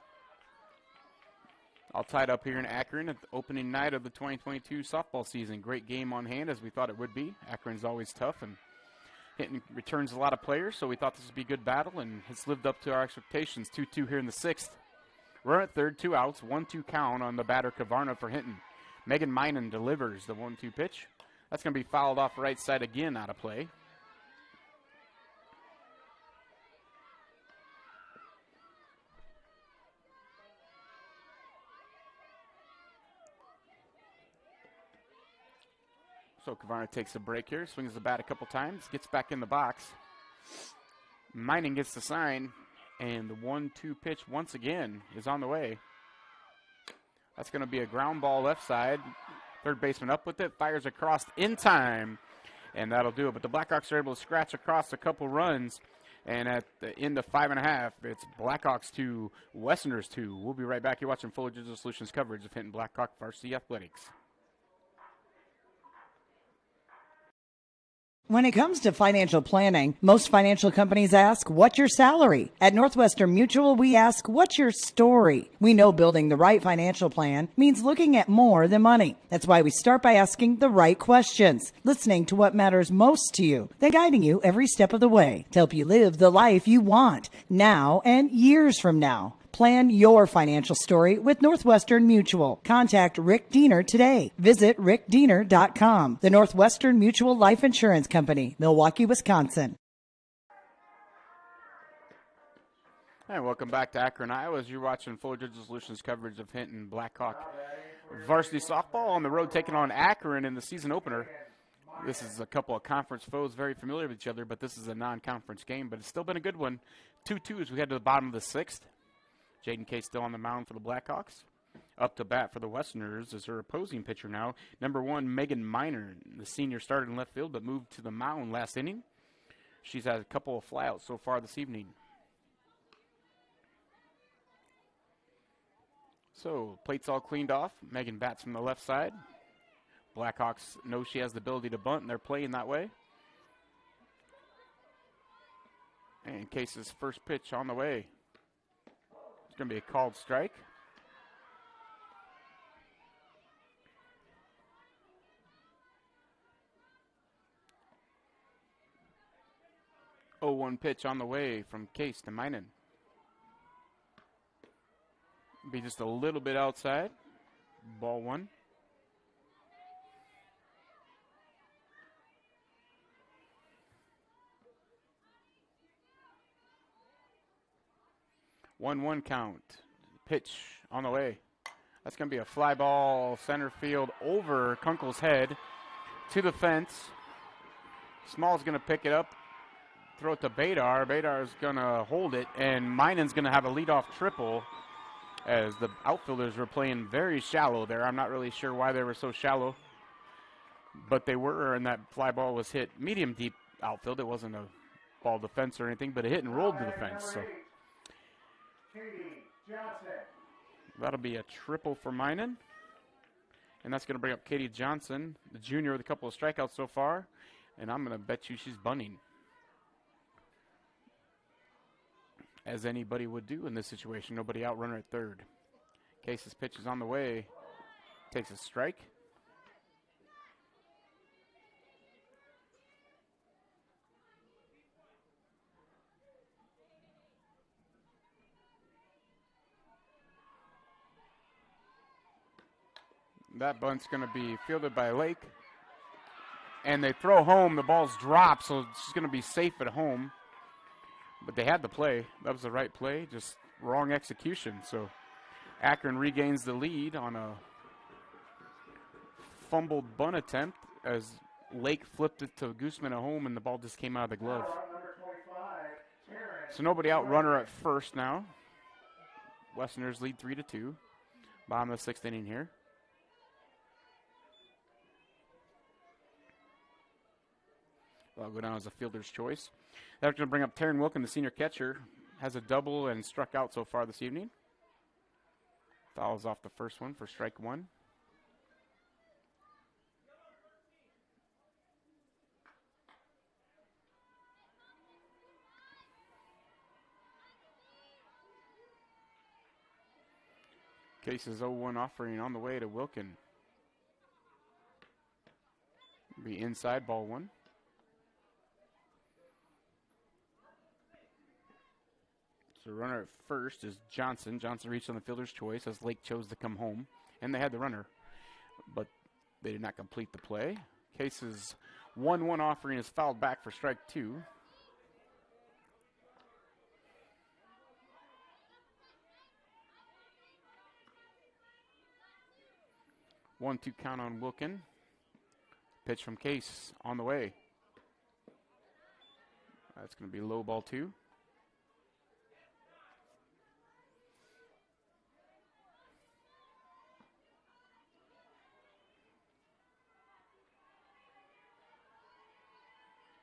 All tied up here in Akron at the opening night of the 2022 softball season. Great game on hand, as we thought it would be. Akron's always tough, and Hinton returns a lot of players, so we thought this would be a good battle, and it's lived up to our expectations. 2-2 here in the 6th. We're at third, 2 outs, 1-2 count on the batter Kavarna for Hinton. Megan Minen delivers the 1-2 pitch. That's going to be fouled off right side again out of play. So Kavarna takes a break here, swings the bat a couple times, gets back in the box. Minen gets the sign, and the 1-2 pitch once again is on the way. That's going to be a ground ball left side. Third baseman up with it, fires across in time, and that'll do it. But the Blackhawks are able to scratch across a couple runs, and at the end of 5.5, it's Blackhawks 2, Westerners 2. We'll be right back. You're watching Fuller Digital Solutions coverage of Hinton Blackhawk Varsity Athletics. When it comes to financial planning, most financial companies ask, what's your salary? At Northwestern Mutual, we ask, what's your story? We know building the right financial plan means looking at more than money. That's why we start by asking the right questions, listening to what matters most to you, then guiding you every step of the way to help you live the life you want now and years from now. Plan your financial story with Northwestern Mutual. Contact Rick Diener today. Visit rickdiener.com. The Northwestern Mutual Life Insurance Company, Milwaukee, Wisconsin. And welcome back to Akron, Iowa, as you're watching Fuller Digital Solutions coverage of Hinton Blackhawk varsity softball on the road taking on Akron in the season opener. This is a couple of conference foes very familiar with each other, but this is a non-conference game, but it's still been a good one. 2-2 as we head to the bottom of the 6th. Jaden Kay still on the mound for the Blackhawks. Up to bat for the Westerners is her opposing pitcher now. Number 1, Megan Miner. The senior started in left field but moved to the mound last inning. She's had a couple of flyouts so far this evening. So, plate's all cleaned off. Megan bats from the left side. Blackhawks know she has the ability to bunt, and they're playing that way. And Case's first pitch on the way. It's going to be a called strike. Oh, 1 pitch on the way from Case to Minen. Be just a little bit outside. Ball 1. One count. Pitch on the way. That's going to be a fly ball center field over Kunkel's head to the fence. Small's going to pick it up, throw it to Badar. Badar's going to hold it, and Minen's going to have a leadoff triple as the outfielders were playing very shallow there. I'm not really sure why they were so shallow, but they were, and that fly ball was hit medium deep outfield. It wasn't a ball to the fence or anything, but it hit and rolled to the fence. So that'll be a triple for Minen. And that's going to bring up Katie Johnson, the junior with a couple of strikeouts so far. And I'm going to bet you she's bunting, as anybody would do in this situation. Nobody out, runner at third. Case's pitch is on the way. Takes a strike. That bunt's going to be fielded by Lake. And they throw home. The ball's dropped, so it's going to be safe at home. But they had the play. That was the right play, just wrong execution. So Akron regains the lead on a fumbled bunt attempt as Lake flipped it to Guzman at home, and the ball just came out of the glove. So nobody out, runner at first now. Westerners lead 3-2. Bottom of the 6th inning here. I'll go down as a fielder's choice. That's going to bring up Taryn Wilkin, the senior catcher. Has a double and struck out so far this evening. Fouls off the first one for strike 1. Case's 0-1 offering on the way to Wilkin. Be inside, ball 1. So runner at first is Johnson. Johnson reached on the fielder's choice as Lake chose to come home. And they had the runner, but they did not complete the play. Case's 1-1 offering is fouled back for strike 2. One-two count on Wilkin. Pitch from Case on the way. That's going to be low, ball 2.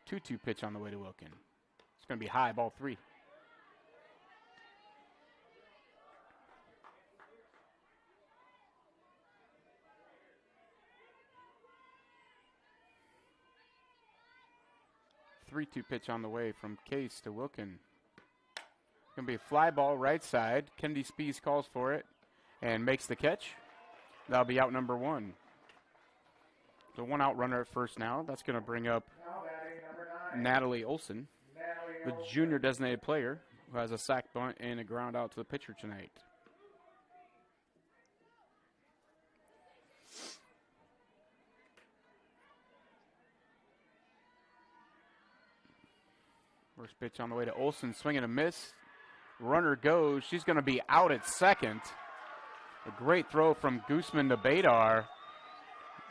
Two-two pitch on the way to Wilkin. It's going to be high, ball 3. Three-two pitch on the way from Case to Wilkin. It's going to be a fly ball right side. Kennedy Spees calls for it and makes the catch. That'll be out number 1. So 1 out runner at first now. That's going to bring up Natalie Olson, the junior designated player who has a sac bunt and a ground out to the pitcher tonight. First pitch on the way to Olson, swing and a miss. Runner goes. She's going to be out at second. A great throw from Guzman to Badar,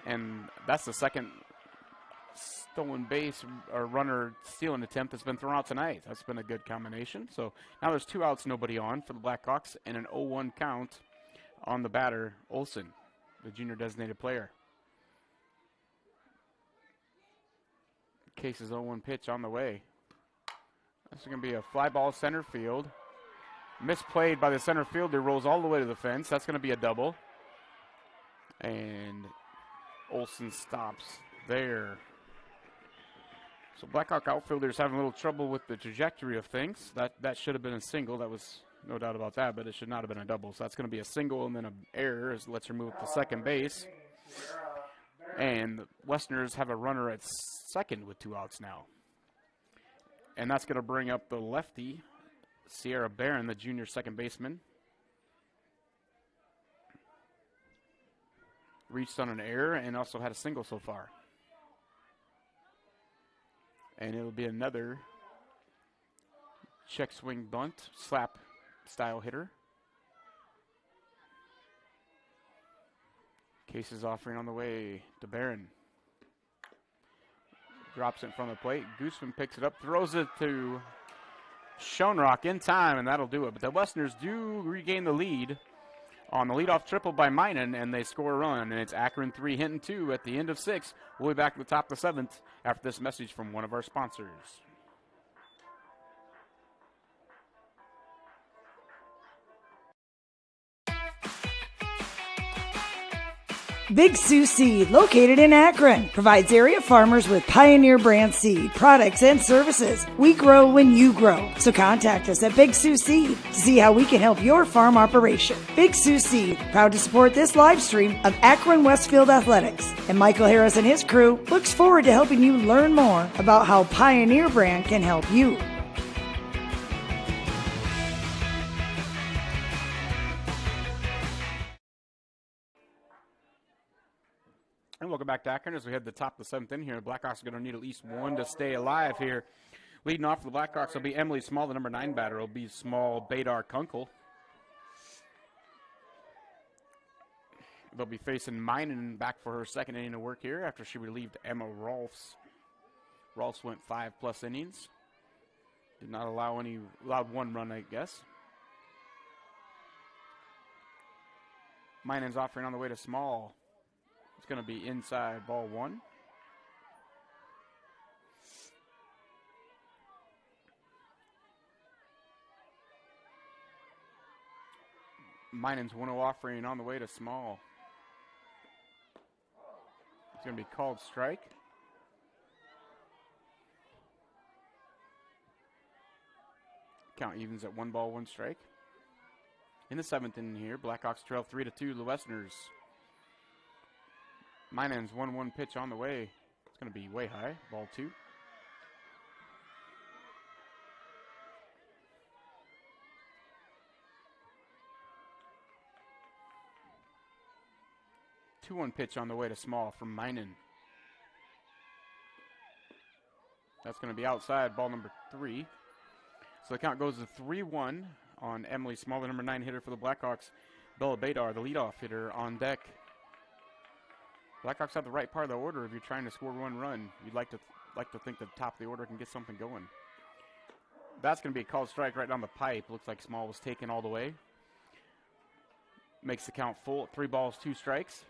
and that's the second stolen base or runner stealing attempt that's been thrown out tonight. That's been a good combination. So now there's 2 outs, nobody on for the Blackhawks, and an 0-1 count on the batter, Olson, the junior designated player. Case's 0-1 pitch on the way. This is going to be a fly ball center field. Misplayed by the center fielder, rolls all the way to the fence. That's going to be a double. And Olson stops there. So Blackhawk outfielders having a little trouble with the trajectory of things. That should have been a single. That was no doubt about that, but it should not have been a double. So that's going to be a single and then an error as lets her move to second base. And the Westerners have a runner at second with 2 outs now. And that's going to bring up the lefty, Sierra Barron, the junior second baseman. Reached on an error and also had a single so far. And it'll be another check swing bunt, slap style hitter. Case is offering on the way to Barron. Drops it in front of the plate. Gooseman picks it up, throws it to Schoenrock in time, and that'll do it. But the Westerners do regain the lead on the leadoff triple by Minen, and they score a run. And it's Akron 3, Hinton 2 at the end of 6. We'll be back at the top of the 7th after this message from one of our sponsors. Big Sioux Seed, located in Akron, provides area farmers with Pioneer brand seed, products, and services. We grow when you grow. So contact us at Big Sioux Seed to see how we can help your farm operation. Big Sioux Seed, proud to support this live stream of Akron Westfield Athletics. And Michael Harris and his crew looks forward to helping you learn more about how Pioneer brand can help you. And welcome back to Akron as we head to the top of the 7th inning here. The Blackhawks are going to need at least one to stay alive here. Leading off for the Blackhawks will be Emily Small, the number 9 batter. It'll be Small, Badar, Kunkel. They'll be facing Minen back for her second inning of work here after she relieved Emma Rolfs. Rolfs went 5+ innings. Did not allowed 1 run, I guess. Minen's offering on the way to Small. It's going to be inside, ball 1. Minen's 1-0 offering on the way to Small. It's going to be called strike. Count evens at 1 ball, 1 strike. In the 7th inning here, Blackhawks trail 3-2 the Westerners. Minen's 1-1 pitch on the way. It's going to be way high, ball 2. Two-1 pitch on the way to Small from Minen. That's going to be outside, ball number 3. So the count goes to 3-1 on Emily Small, the number 9 hitter for the Blackhawks. Bella Badar, the leadoff hitter, on deck. Blackhawks have the right part of the order. If you're trying to score 1 run, you'd like to think the top of the order can get something going. That's going to be a called strike right down the pipe. Looks like Small was taken all the way. Makes the count full. 3 balls, 2 strikes.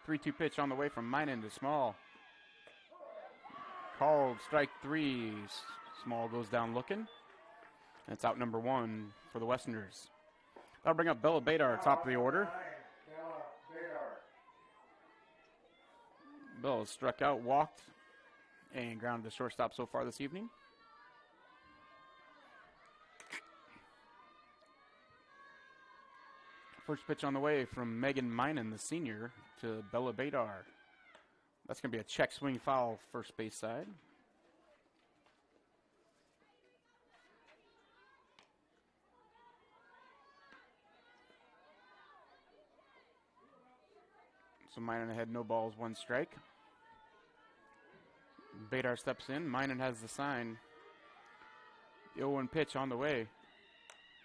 Three-two pitch on the way from Minen to Small. Called strike 3. Small goes down looking. That's out number 1 for the Westerners. That'll bring up Bella Badar, top of the order. Bella struck out, walked, and grounded to shortstop so far this evening. First pitch on the way from Megan Minen, the senior, to Bella Badar. That's going to be a check swing foul first base side. So Minen had no balls, 1 strike. Badar steps in. Minen has the sign. The 0-1 pitch on the way.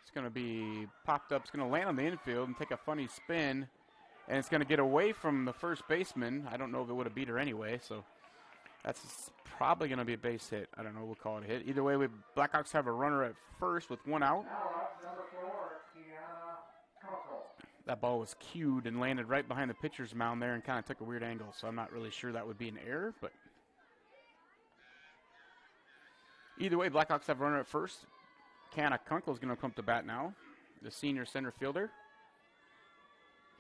It's going to be popped up. It's going to land on the infield and take a funny spin. And it's going to get away from the first baseman. I don't know if it would have beat her anyway. So That's probably going to be a base hit. I don't know. We'll call it a hit. Either way, Blackhawks have a runner at first with one out. That ball was cued and landed right behind the pitcher's mound there and kind of took a weird angle, so I'm not really sure that would be an error, but either way, Blackhawks have a runner at first. Kiana Kunkel's going to come to bat now. The senior center fielder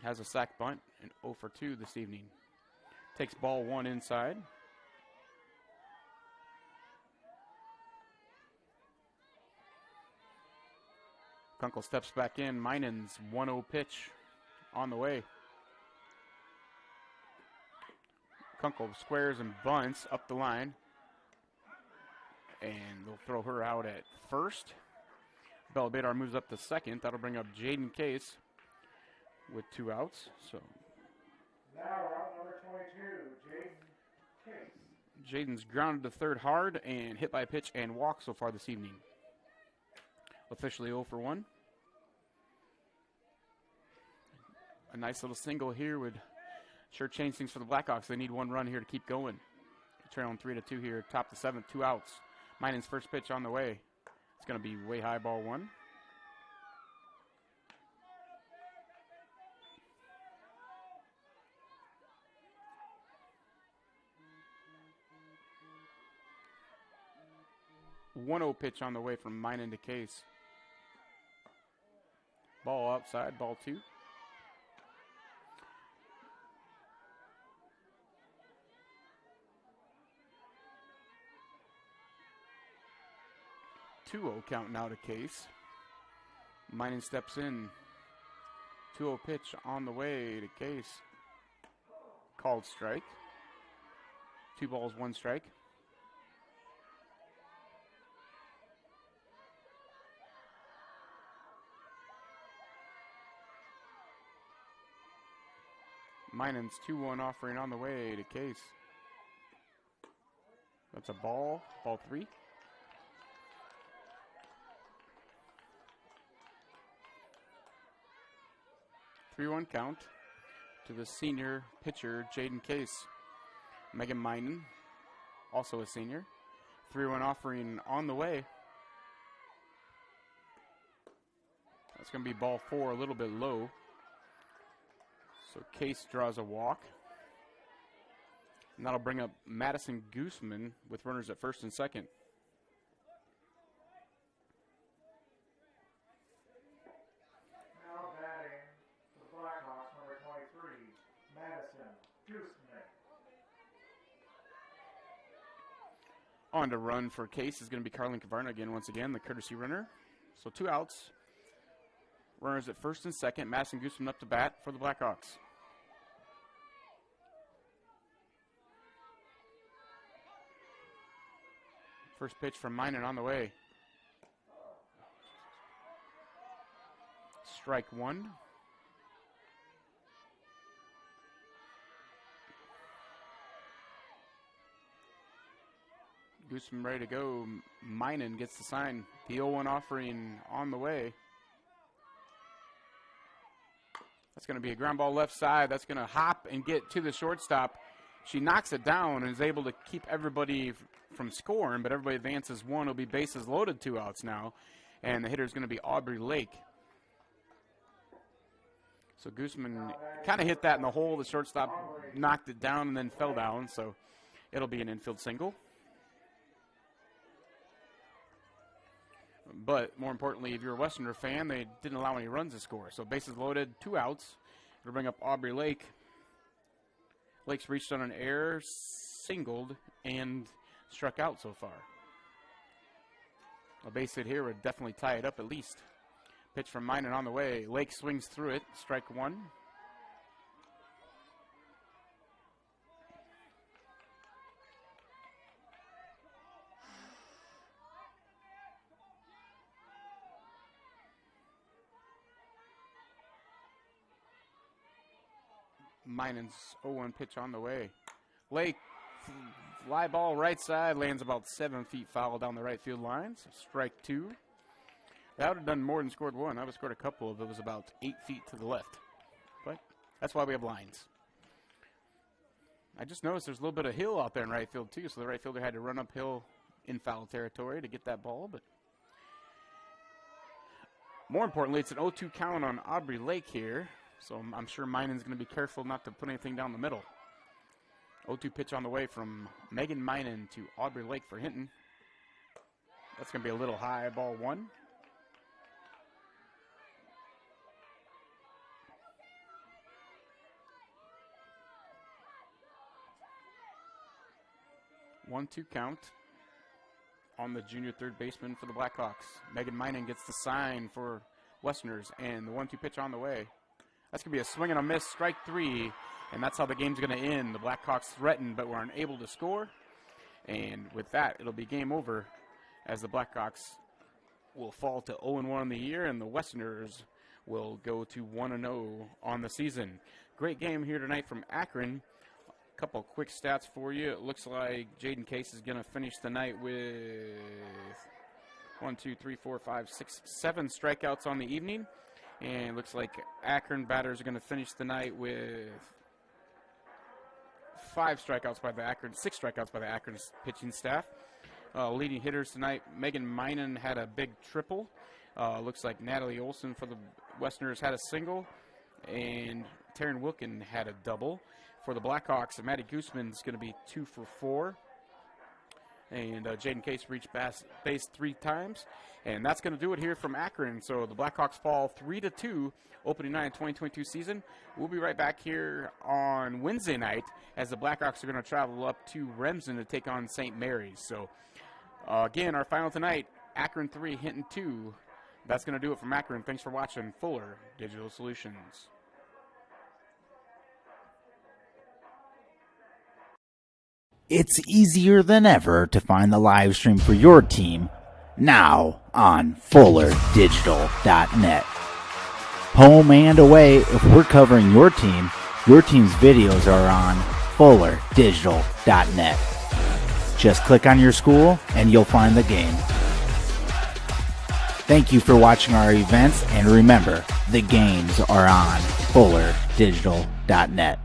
has a sac bunt and 0 for 2 this evening. Takes ball 1 inside. Kunkel steps back in. Minen's 1-0 pitch on the way. Kunkel squares and bunts up the line. And they'll throw her out at first. Bella Badar moves up to second. That'll bring up Jaden Case with 2 outs. So now out number 22, Jaden Case. Jaden's grounded to third hard and hit by a pitch and walk so far this evening. Officially 0 for 1. A nice little single here would sure change things for the Blackhawks. They need 1 run here to keep going. Trailing 3-2 here, top the 7th, 2 outs. Minen's first pitch on the way. It's going to be way high, ball 1. One-0 pitch on the way from Minen to Case. Ball outside, ball 2. Count now to Case. Minen steps in. 2-0 pitch on the way to Case. Called strike. 2 balls, 1 strike. Minen's 2-1 offering on the way to Case. That's a ball 3. 3-1 count to the senior pitcher, Jaden Case. Megan Minen, also a senior. 3-1 offering on the way. That's going to be ball 4, a little bit low. So Case draws a walk. And that'll bring up Madison Gooseman with runners at first and second. On to run for Case is going to be Carlin Kavarna again, once again, the courtesy runner. So 2 outs. Runners at first and second. Madison Gooseman up to bat for the Blackhawks. First pitch from Minen on the way. Strike 1. Gooseman ready to go. Minen gets the sign. The 0-1 offering on the way. That's going to be a ground ball left side. That's going to hop and get to the shortstop. She knocks it down and is able to keep everybody from scoring, but everybody advances 1. It'll be bases loaded, 2 outs now. And the hitter is going to be Aubrey Lake. So Gooseman kind of hit that in the hole. The shortstop knocked it down and then fell down. So it'll be an infield single. But more importantly, if you're a Westerner fan, they didn't allow any runs to score. So bases loaded, 2 outs. It'll bring up Aubrey Lake. Lake's reached on an error, singled, and struck out so far. A base hit here would definitely tie it up at least. Pitch from Minen on the way. Lake swings through it. Strike 1. Minen's 0-1 pitch on the way. Lake, fly ball right side, lands about 7 feet foul down the right field line. So strike 2. That would have done more than scored 1. I would have scored a couple if it was about 8 feet to the left. But that's why we have lines. I just noticed there's a little bit of hill out there in right field, too, so the right fielder had to run uphill in foul territory to get that ball. But more importantly, it's an 0-2 count on Aubrey Lake here, so I'm sure Minen's going to be careful not to put anything down the middle. 0-2 pitch on the way from Megan Minen to Aubrey Lake for Hinton. That's going to be a little high, ball 1. One-two count on the junior third baseman for the Blackhawks. Megan Minen gets the sign for Westerners, and the 1-2 pitch on the way. That's going to be a swing and a miss, strike 3, and that's how the game's going to end. The Blackhawks threatened, but were unable to score, and with that, it'll be game over as the Blackhawks will fall to 0-1 on the year, and the Westerners will go to 1-0 on the season. Great game here tonight from Akron. Couple quick stats for you. It looks like Jaden Case is going to finish the night with 7 strikeouts on the evening. And it looks like Akron batters are going to finish the night with 6 strikeouts by the Akron pitching staff. Leading hitters tonight, Megan Minen had a big triple. Looks like Natalie Olson for the Westerners had a single. And Taryn Wilkin had a double. For the Blackhawks, Maddie Gooseman is going to be 2 for 4. And Jaden Case reached base 3 times. And that's going to do it here from Akron. So the Blackhawks fall 3-2 opening night of 2022 season. We'll be right back here on Wednesday night as the Blackhawks are going to travel up to Remsen to take on St. Mary's. So again, our final tonight, Akron 3, Hinton 2. That's going to do it from Akron. Thanks for watching Fuller Digital Solutions. It's easier than ever to find the live stream for your team now on FullerDigital.net. Home and away, if we're covering your team's videos are on FullerDigital.net. Just click on your school and you'll find the game. Thank you for watching our events, and remember, the games are on FullerDigital.net.